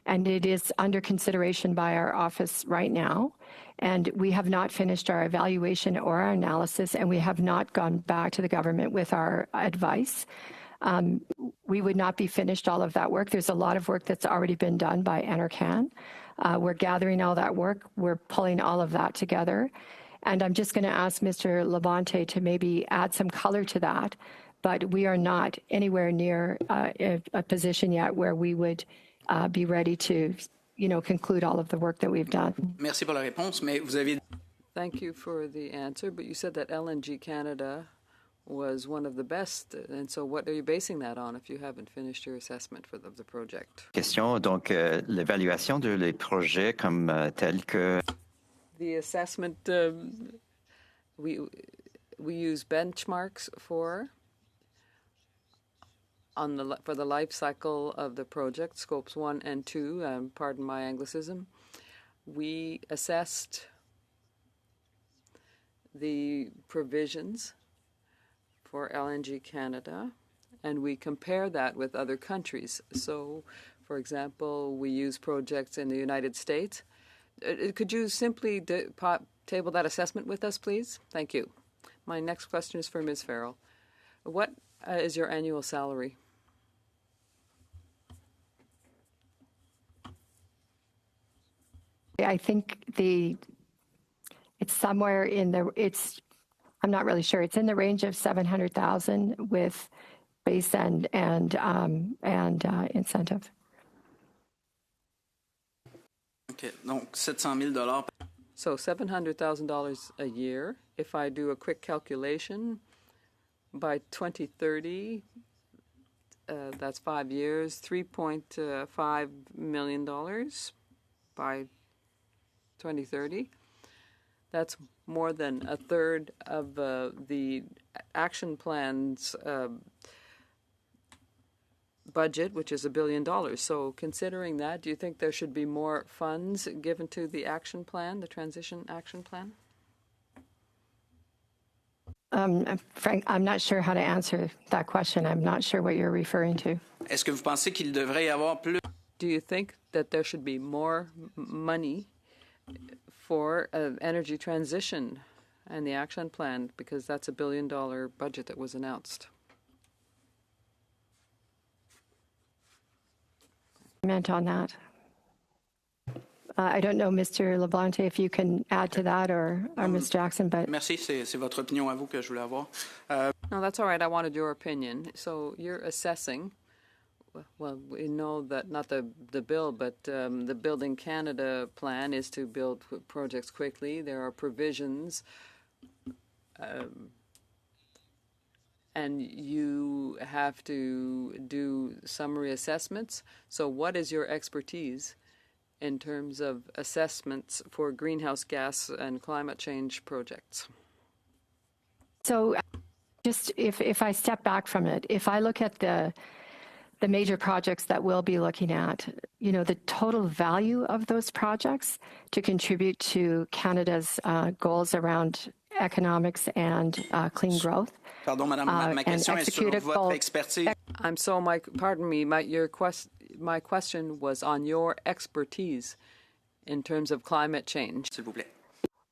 and it is under consideration by our office right now. And we have not finished our evaluation or our analysis, and we have not gone back to the government with our advice. We would not be finished all of that work. There's a lot of work that's already been done by NRCan. We're gathering all that work. We're pulling all of that together. And I'm just going to ask Mr. Labonte to maybe add some color to that. But we are not anywhere near a position yet where we would be ready to, conclude all of the work that we've done. Merci pour la réponse, mais vous avez... Thank you for the answer, but you said that LNG Canada was one of the best, and so what are you basing that on if you haven't finished your assessment of the project? Question, donc l'évaluation de les projets comme tels que... The assessment we use benchmarks for the life cycle of the project, scopes 1 and 2, pardon my Anglicism. We assessed the provisions for LNG Canada, and we compare that with other countries. So, for example, we use projects in the United States. Could you simply table that assessment with us, please? Thank you. My next question is for Ms. Farrell. What is your annual salary? I think it's somewhere in I'm not really sure. It's in the range of 700,000 with base and incentive. OK, donc $700,000. So $700,000 a year. If I do a quick calculation, by 2030, that's 5 years, $3.5 million by 2030. That's more than a third of the action plan's budget, which is $1 billion. So considering that, do you think there should be more funds given to the action plan, the transition action plan? Frank, I'm not sure how to answer that question. I'm not sure what you're referring to. Est-ce que vous pensez qu'il devrait y avoir plus? Do you think that there should be more money for energy transition and the action plan, because that's $1 billion budget that was announced? Comment on that. I don't know, Mr. LeBlanc, if you can add to that or Ms. Jackson, but... Merci, c'est votre opinion à vous que je voulais avoir. No, that's all right. I wanted your opinion. So you're assessing. Well, we know that not the bill, but the Building Canada plan is to build projects quickly. There are provisions, and you have to do summary assessments. So what is your expertise in terms of assessments for greenhouse gas and climate change projects? So just if I step back from it, if I look at the major projects that we'll be looking at, the total value of those projects to contribute to Canada's goals around economics and clean growth. Pardon, Madame, ma question est sur votre expertise. Pardon me, my question was on your expertise in terms of climate change. S'il vous plaît.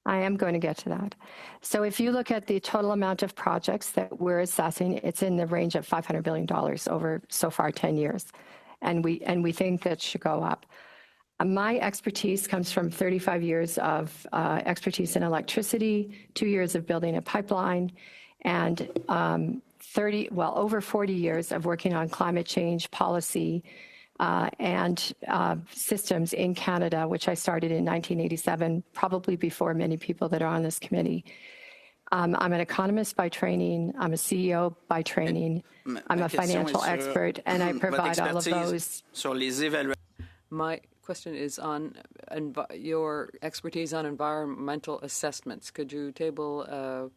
I am going to get to that. So if you look at the total amount of projects that we're assessing, it's in the range of $500 billion over so far 10 years. And we think that should go up. My expertise comes from 35 years of expertise in electricity, 2 years of building a pipeline, and over 40 years of working on climate change policy and systems in Canada, which I started in 1987, probably before many people that are on this committee. I'm an economist by training. I'm a CEO by training. I'm a financial expert, and I provide all of those. My question is on your expertise on environmental assessments. Could you table a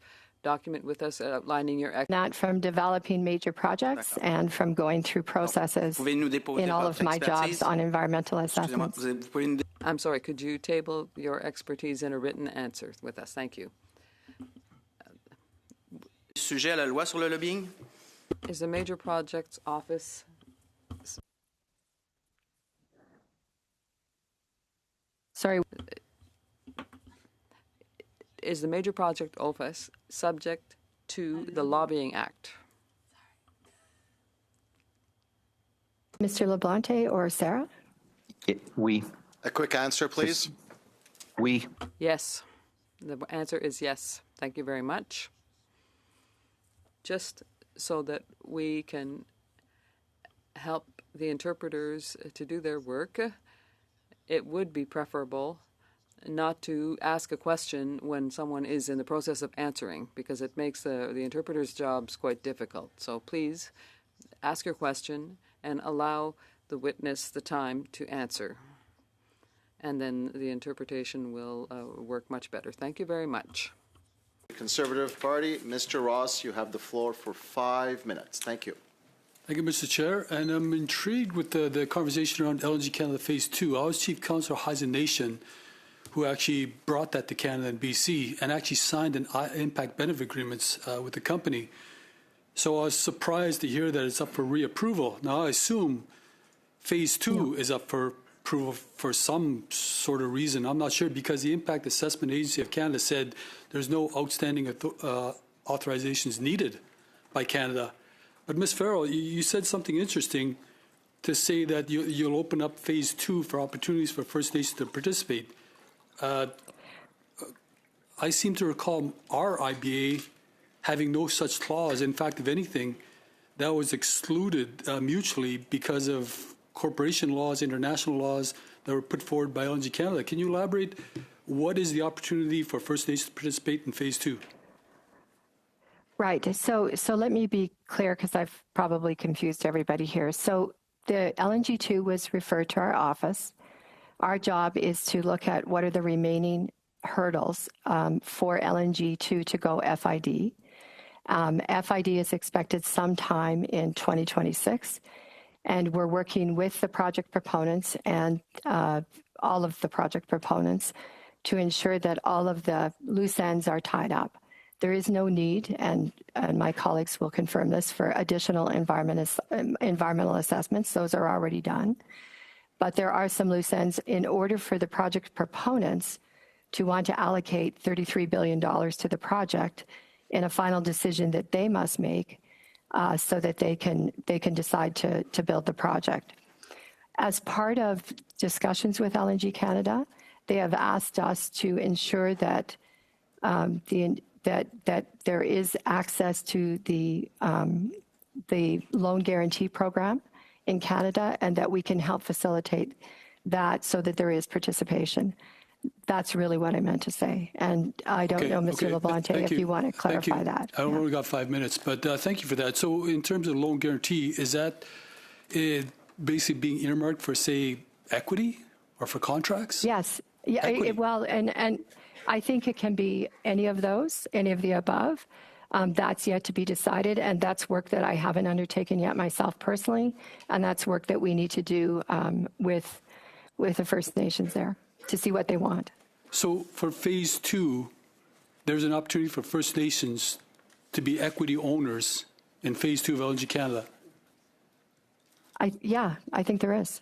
document with us outlining your that from developing major projects and from going through processes in all of my jobs on environmental assessments. I'm sorry, could you table your expertise in a written answer with us? Thank you. Sujet à la loi sur le lobbying? Is the Major Projects Office is the Major Project Office subject to the Lobbying Act? Mr. LeBlanc or Sarah? Oui. A quick answer, please. Oui. Yes. The answer is yes. Thank you very much. Just so that we can help the interpreters to do their work, it would be preferable not to ask a question when someone is in the process of answering, because it makes the interpreter's jobs quite difficult. So please ask your question and allow the witness the time to answer. And then the interpretation will work much better. Thank you very much. Conservative Party, Mr. Ross, you have the floor for 5 minutes. Thank you. Thank you, Mr. Chair. And I'm intrigued with the conversation around LNG Canada Phase 2. I was Chief Counsellor Hazen Nation, who actually brought that to Canada and BC and actually signed an impact benefit agreements with the company. So I was surprised to hear that it's up for reapproval. Now, I assume Phase 2 is up for approval for some sort of reason. I'm not sure, because the Impact Assessment Agency of Canada said there's no outstanding authorizations needed by Canada. But Ms. Farrell, you said something interesting to say that you'll open up Phase 2 for opportunities for First Nations to participate. I seem to recall our IBA having no such clause. In fact, if anything, that was excluded mutually because of corporation laws, international laws that were put forward by LNG Canada. Can you elaborate? What is the opportunity for First Nations to participate in Phase 2? Right. So let me be clear, because I've probably confused everybody here. So the LNG2 was referred to our office. Our job is to look at what are the remaining hurdles for LNG2 to go FID. FID is expected sometime in 2026, and we're working with the project proponents and all of the project proponents to ensure that all of the loose ends are tied up. There is no need, and my colleagues will confirm this, for additional environmental assessments. Those are already done. But there are some loose ends. In order for the project proponents to want to allocate $33 billion to the project in a final decision that they must make so that they can decide to build the project. As part of discussions with LNG Canada, they have asked us to ensure that that there is access to the loan guarantee program in Canada, and that we can help facilitate that so that there is participation. That's really what I meant to say. And I don't know, Mr. LaBonte, if you want to clarify that. I've only got 5 minutes, but thank you for that. So in terms of loan guarantee, is that basically being earmarked for, say, equity or for contracts? Yes. Yeah. Well, and I think it can be any of those, any of the above. That's yet to be decided, and that's work that I haven't undertaken yet myself personally, and that's work that we need to do with the First Nations there to see what they want. So for Phase 2, there's an opportunity for First Nations to be equity owners in Phase 2 of LNG Canada. Yeah, I think there is.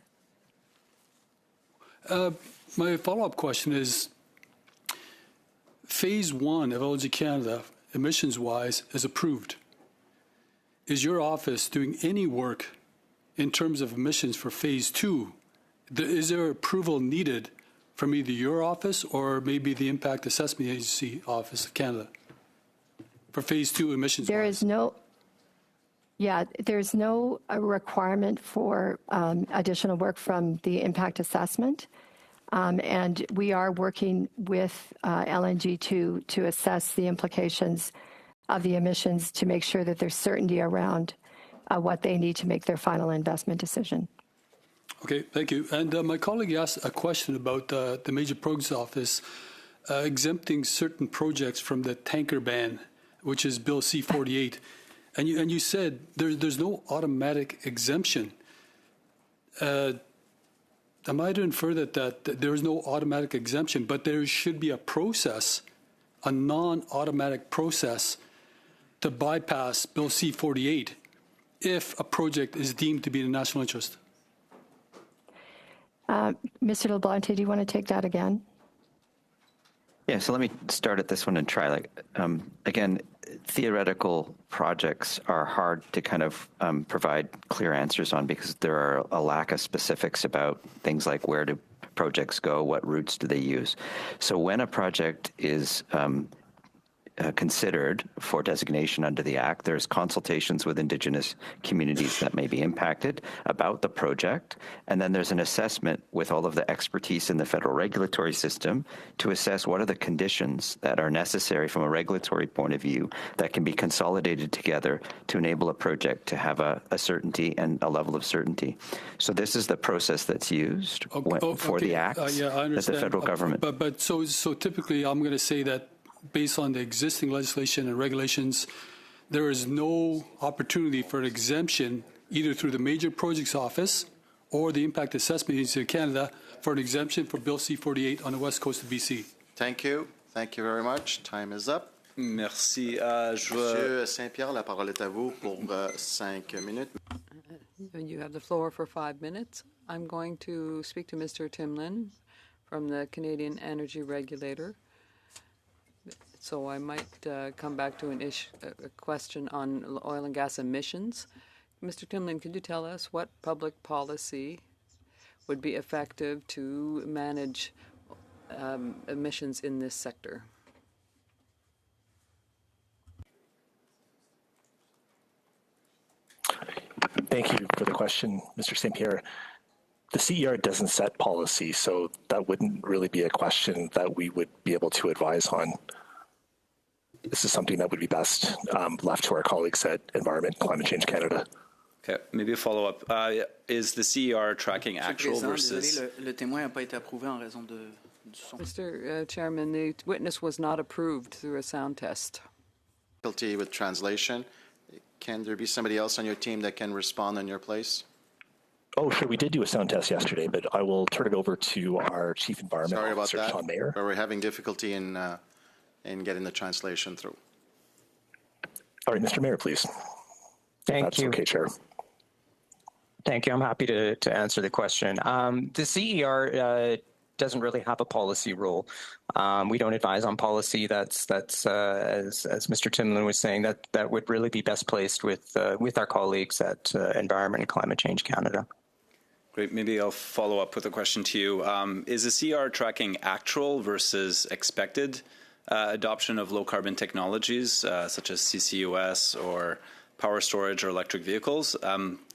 My follow-up question is, Phase 1 of LNG Canada, emissions-wise, is approved. Is your office doing any work in terms of emissions for Phase 2? Is there approval needed from either your office or maybe the Impact Assessment Agency Office of Canada for Phase 2 emissions? There is no, there's no requirement for additional work from the impact assessment. And we are working with LNG to assess the implications of the emissions to make sure that there's certainty around what they need to make their final investment decision. Okay, thank you. And my colleague asked a question about the Major Projects Office exempting certain projects from the tanker ban, which is Bill C-48. And you said there's no automatic exemption. Am I to infer that there is no automatic exemption, but there should be a process, a non-automatic process, to bypass Bill C-48 if a project is deemed to be in national interest? Mr. LaBonte, do you want to take that again? Yeah, so let me start at this one and try. Again, theoretical projects are hard to kind of provide clear answers on because there are a lack of specifics about things like where do projects go, what routes do they use. So when a project is considered for designation under the Act. There's consultations with Indigenous communities that may be impacted about the project, and then there's an assessment with all of the expertise in the federal regulatory system to assess what are the conditions that are necessary from a regulatory point of view that can be consolidated together to enable a project to have a certainty and a level of certainty. So this is the process that's used for the Act that the federal government. But so typically, I'm going to say that based on the existing legislation and regulations, there is no opportunity for an exemption either through the Major Projects Office or the Impact Assessment Agency of Canada for an exemption for Bill C-48 on the west coast of BC. Thank you. Thank you very much. Time is up. Merci. Monsieur Saint-Pierre, la parole est à vous pour 5 minutes. You have the floor for 5 minutes. I'm going to speak to Mr. Timlin from the Canadian Energy Regulator. So I might come back to a question on oil and gas emissions. Mr. Timlin, could you tell us what public policy would be effective to manage emissions in this sector? Thank you for the question, Mr. St. Pierre. The CER doesn't set policy, so that wouldn't really be a question that we would be able to advise on. This is something that would be best left to our colleagues at Environment and Climate Change Canada. Okay, maybe a follow-up. Is the CER tracking actual versus... Mr. Chairman, the witness was not approved through a sound test. Difficulty with translation. Can there be somebody else on your team that can respond in your place? Oh, sure. We did do a sound test yesterday, but I will turn it over to our Chief Environment Officer, Sean Mayer. But we're having difficulty in getting the translation through. All right, Mr. Mayer, please. Thank you. Okay, Chair. Thank you. I'm happy to answer the question. The CER doesn't really have a policy role. We don't advise on policy. That's as Mr. Timlin was saying, that would really be best placed with our colleagues at Environment and Climate Change Canada. Great. Maybe I'll follow up with a question to you. Is the CER tracking actual versus expected adoption of low-carbon technologies, such as CCUS or power storage or electric vehicles?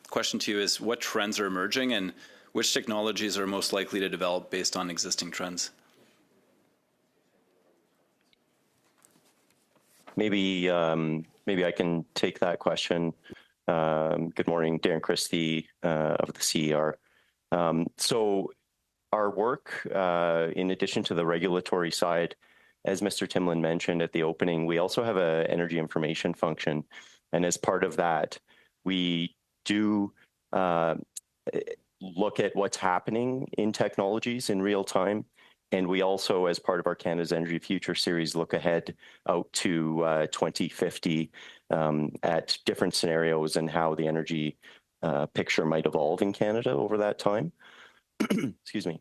Question to you is, what trends are emerging and which technologies are most likely to develop based on existing trends? Maybe I can take that question. Good morning, Darren Christie of the CER. So our work, in addition to the regulatory side, as Mr. Timlin mentioned at the opening, we also have an energy information function. And as part of that, we do look at what's happening in technologies in real time. And we also, as part of our Canada's Energy Future series, look ahead out to 2050 at different scenarios and how the energy picture might evolve in Canada over that time. Excuse me.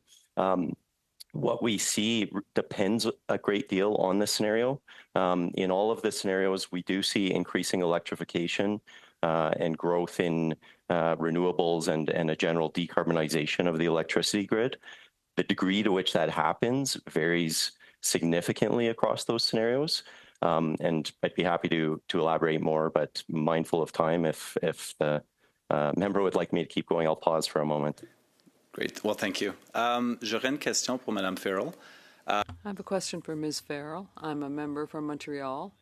What we see depends a great deal on the scenario. In all of the scenarios, we do see increasing electrification and growth in renewables and a general decarbonization of the electricity grid. The degree to which that happens varies significantly across those scenarios. And I'd be happy to elaborate more, but mindful of time, if the member would like me to keep going, I'll pause for a moment. Great. Well, thank you. J'aurais une question pour Madame Farrell. I have a question for Ms. Farrell. I'm a member from Montreal,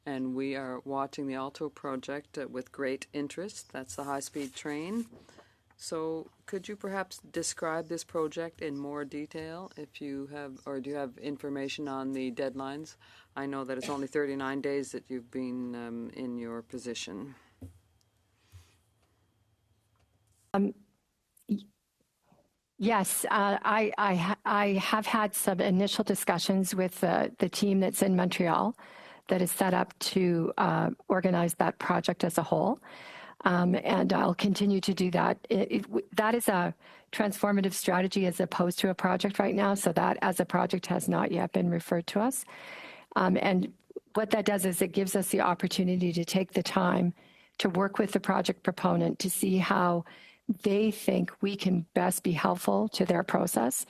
and we are watching the Alto project with great interest. That's the high-speed train. So could you perhaps describe this project in more detail if you have, or do you have information on the deadlines? I know that it's only 39 days that you've been in your position. Yes, I have had some initial discussions with the team that's in Montreal that is set up to organize that project as a whole. And I'll continue to do that. That is a transformative strategy as opposed to a project right now. So that as a project has not yet been referred to us. And what that does is it gives us the opportunity to take the time to work with the project proponent to see how they think we can best be helpful to their process.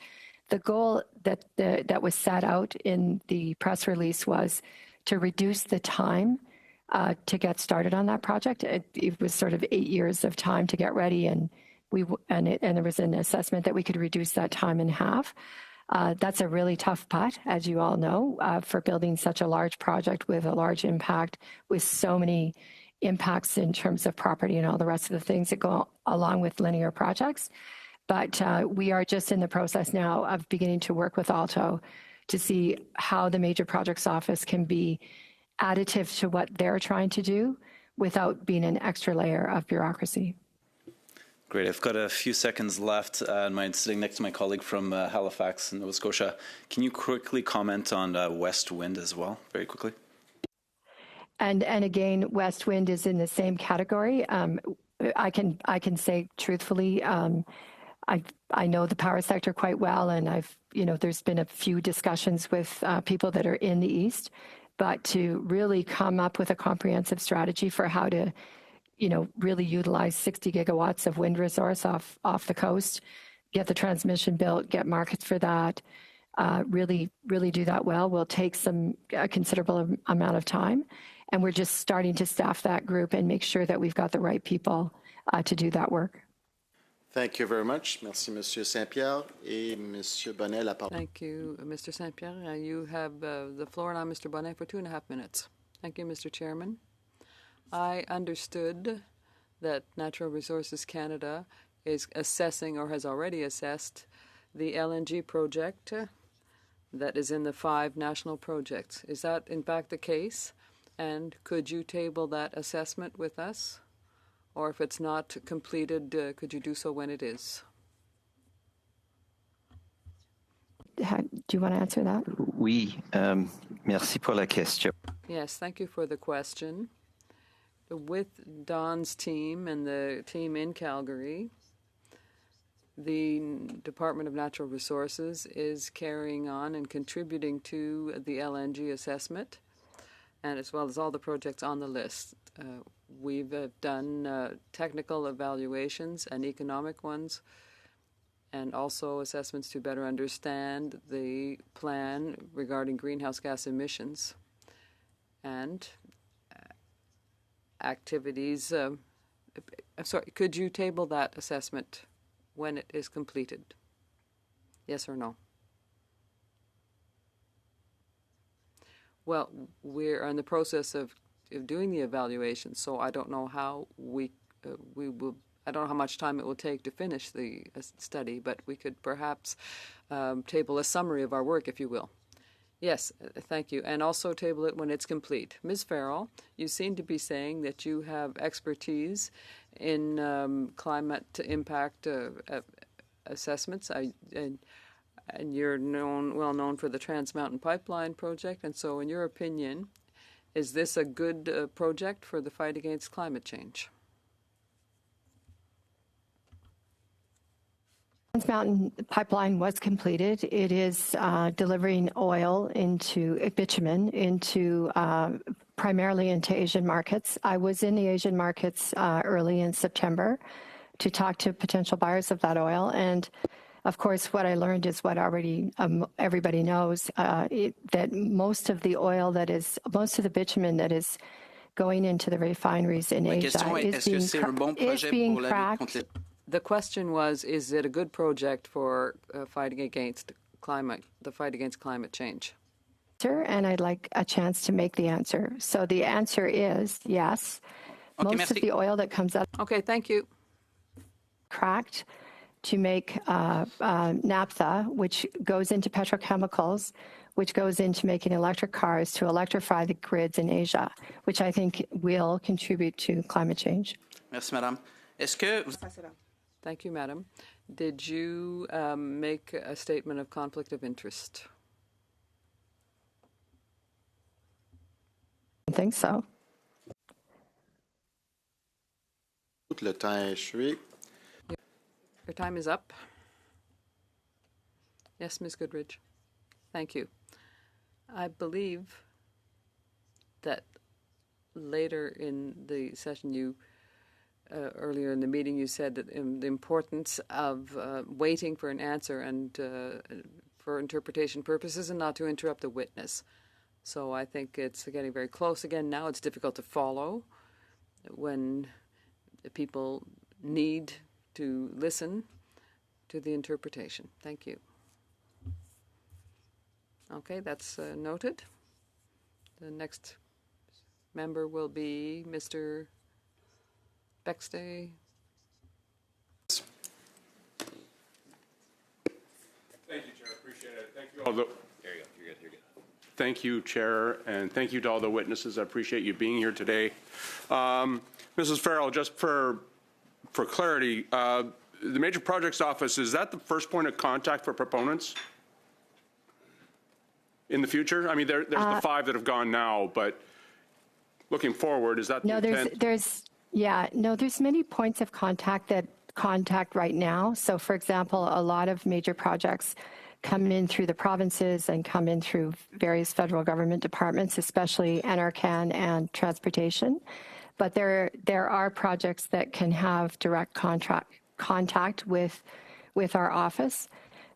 The goal that was set out in the press release was to reduce the time to get started on that project. It was sort of 8 years of time to get ready, and there was an assessment that we could reduce that time in half. That's a really tough putt, as you all know, for building such a large project with a large impact, with so many impacts in terms of property and all the rest of the things that go along with linear projects. But we are just in the process now of beginning to work with Alto to see how the Major Projects Office can be additive to what they're trying to do without being an extra layer of bureaucracy. Great. I've got a few seconds left. I'm sitting next to my colleague from Halifax, Nova Scotia. Can you quickly comment on West Wind as well, very quickly? And again, West Wind is in the same category. I can say truthfully, I know the power sector quite well, and there's been a few discussions with people that are in the East, but to really come up with a comprehensive strategy for how to, really utilize 60 gigawatts of wind resource off the coast, get the transmission built, get markets for that, really do that well will take a considerable amount of time. And we're just starting to staff that group and make sure that we've got the right people to do that work. Thank you very much. Merci, Monsieur Saint-Pierre. Et Monsieur Bonnet, la parole. Thank you, Mr. Saint-Pierre. You have the floor now, Mr. Bonnet, for 2.5 minutes. Thank you, Mr. Chairman. I understood that Natural Resources Canada is assessing or has already assessed the LNG project that is in the 5 national projects. Is that in fact the case? And could you table that assessment with us? Or if it's not completed, could you do so when it is? Do you want to answer that? Oui, merci pour la question. Yes, thank you for the question. With Don's team and the team in Calgary, the Department of Natural Resources is carrying on and contributing to the LNG assessment, and as well as all the projects on the list. We've done technical evaluations and economic ones, and also assessments to better understand the plan regarding greenhouse gas emissions and activities. I'm sorry, could you table that assessment when it is completed? Yes or no? Well, we're in the process of doing the evaluation, so I don't know how we will. I don't know how much time it will take to finish the study, but we could perhaps table a summary of our work, if you will. Yes, thank you, and also table it when it's complete. Ms. Farrell, you seem to be saying that you have expertise in climate impact assessments, and you're well known for the Trans Mountain Pipeline project, and so in your opinion, is this a good project for the fight against climate change? Trans Mountain Pipeline was completed. It is delivering oil bitumen primarily into Asian markets. I was in the Asian markets early in September to talk to potential buyers of that oil, and of course, what I learned is what already everybody knows, that most of the bitumen that is going into the refineries in Asia is being cracked. The question was, is it a good project for the fight against climate change? And I'd like a chance to make the answer. So the answer is yes. Okay, most of the oil that comes out. Okay, thank you. Cracked to make naphtha, which goes into petrochemicals, which goes into making electric cars to electrify the grids in Asia, which I think will contribute to climate change. Merci, Madame. Thank you, Madam. Did you make a statement of conflict of interest? I think so. Le temps est échoué. Your time is up. Yes, Ms. Goodridge. Thank you. I believe that later in the session, earlier in the meeting, you said that the importance of waiting for an answer and for interpretation purposes and not to interrupt the witness. So I think it's getting very close again. Now it's difficult to follow when people need to listen to the interpretation. Thank you. Okay, that's noted. The next member will be Mr. Bexley. Thank you, Chair. Appreciate it. Thank you all. There you go. You're good. Thank you, Chair, and thank you to all the witnesses. I appreciate you being here today. Mrs. Farrell, just for clarity, the Major Projects Office, is that the first point of contact for proponents in the future? I mean, there's the 5 that have gone now, but looking forward, is that the intent? There's many points of contact right now. So, for example, a lot of major projects come in through the provinces and come in through various federal government departments, especially NRCan and transportation. But there are projects that can have direct contact with our office.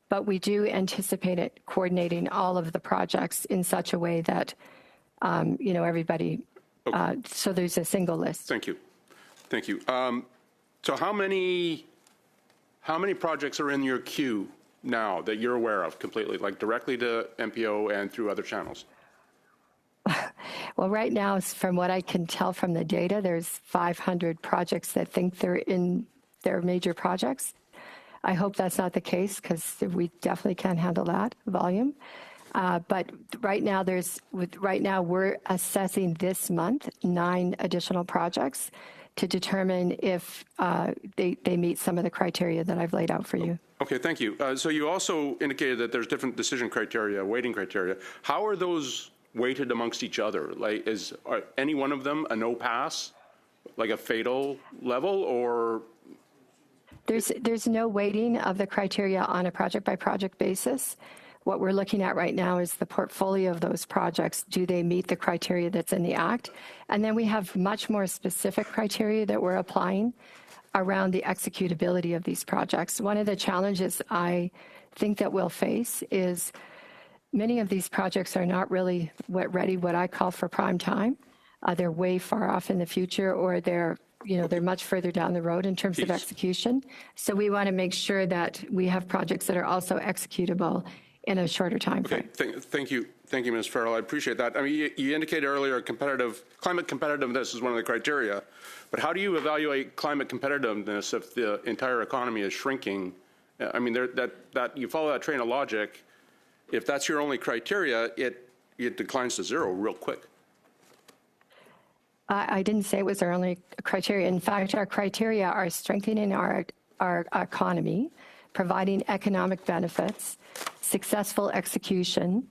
But we do anticipate it coordinating all of the projects in such a way that, everybody, so there's a single list. Thank you. So how many projects are in your queue now that you're aware of completely, like directly to MPO and through other channels? Well, right now, from what I can tell from the data, there's 500 projects that think they're major projects. I hope that's not the case, because we definitely can't handle that volume. But right now, we're assessing this month 9 additional projects to determine if they meet some of the criteria that I've laid out for you. Okay, thank you. So you also indicated that there's different decision criteria, weighting criteria. How are those weighted amongst each other? Like, is any one of them a no pass, like a fatal level, or? There's no weighting of the criteria on a project by project basis. What we're looking at right now is the portfolio of those projects. Do they meet the criteria that's in the Act? And then we have much more specific criteria that we're applying around the executability of these projects. One of the challenges I think that we'll face is many of these projects are not really ready, what I call for prime time. They're way far off in the future, or they're much further down the road in terms of execution. So we want to make sure that we have projects that are also executable in a shorter time frame. Okay, thank you, Ms. Farrell. I appreciate that. I mean, you indicated earlier climate competitiveness is one of the criteria, but how do you evaluate climate competitiveness if the entire economy is shrinking? I mean, that you follow that train of logic. If that's your only criteria, it declines to 0 real quick. I didn't say it was our only criteria. In fact, our criteria are strengthening our economy, providing economic benefits, successful execution,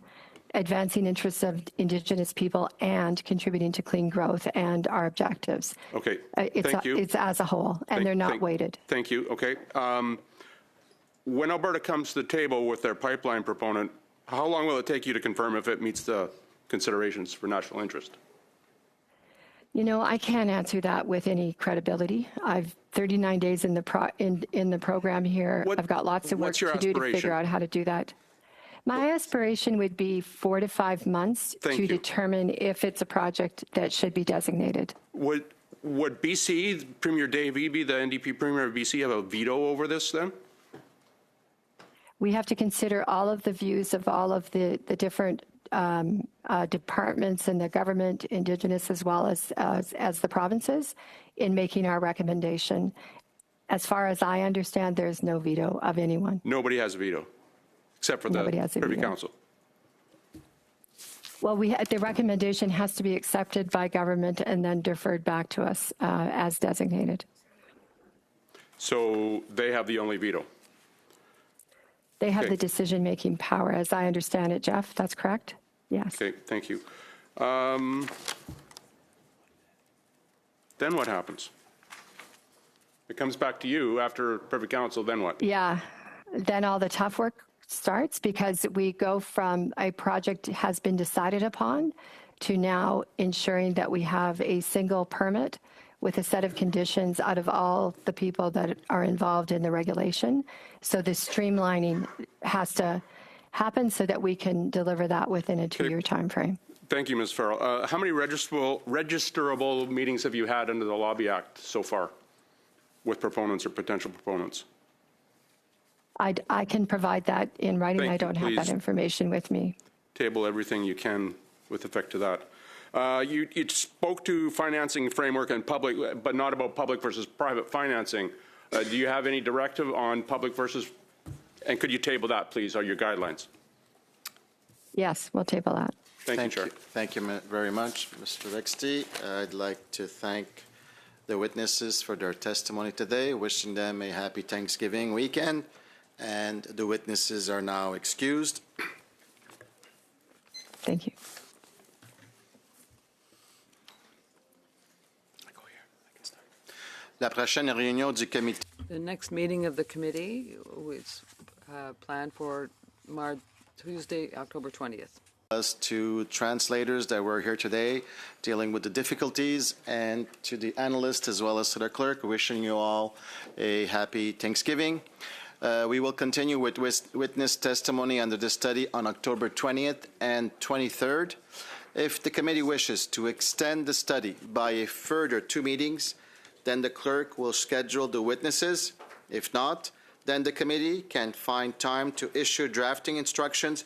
advancing interests of Indigenous people, and contributing to clean growth and our objectives. Okay, thank you. It's as a whole, and they're not weighted. Thank you. Okay. When Alberta comes to the table with their pipeline proponent, how long will it take you to confirm if it meets the considerations for national interest? I can't answer that with any credibility. I've 39 days in the program here. I've got lots of work to do to figure out how to do that. My aspiration would be 4 to 5 months to determine if it's a project that should be designated. Would BC, Premier Dave Eby, the NDP Premier of BC, have a veto over this then? We have to consider all of the views of all of the different departments in the government, Indigenous as well as the provinces, in making our recommendation. As far as I understand, there's no veto of anyone. Nobody has a veto, except for the Privy Council. Well, the recommendation has to be accepted by government and then deferred back to us as designated. So they have the only veto? They have the decision-making power, as I understand it, Jeff. That's correct? Yes. Okay, thank you. Then what happens? It comes back to you after Privy Council, then what? Yeah, then all the tough work starts, because we go from a project has been decided upon to now ensuring that we have a single permit with a set of conditions out of all the people that are involved in the regulation. So the streamlining has to happen so that we can deliver that within a 2-year time frame. Thank you, Ms. Farrell. How many registerable meetings have you had under the Lobby Act so far with proponents or potential proponents? I can provide that in writing. I don't have that information with me. Table everything you can with effect to that. You spoke to financing framework and public, but not about public versus private financing. Do you have any directive on public versus, and could you table that, please, or your guidelines? Yes, we'll table that. Thank you, Chair. Thank you very much, Mr. Rexty. I'd like to thank the witnesses for their testimony today, wishing them a happy Thanksgiving weekend, and the witnesses are now excused. Thank you. La prochaine réunion du comité. The next meeting of the committee is planned for Tuesday, October 20th. Us to translators that were here today dealing with the difficulties, and to the analysts as well as to the clerk, wishing you all a happy Thanksgiving. We will continue with witness testimony under the study on October 20th and 23rd. If the committee wishes to extend the study by a further 2 meetings, then the clerk will schedule the witnesses. If not, then the committee can find time to issue drafting instructions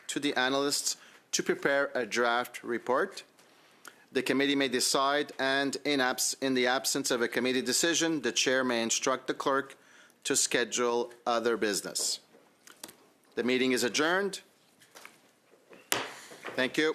to the analysts to prepare a draft report. The committee may decide, and in the absence of a committee decision, the chair may instruct the clerk to schedule other business. The meeting is adjourned. Thank you.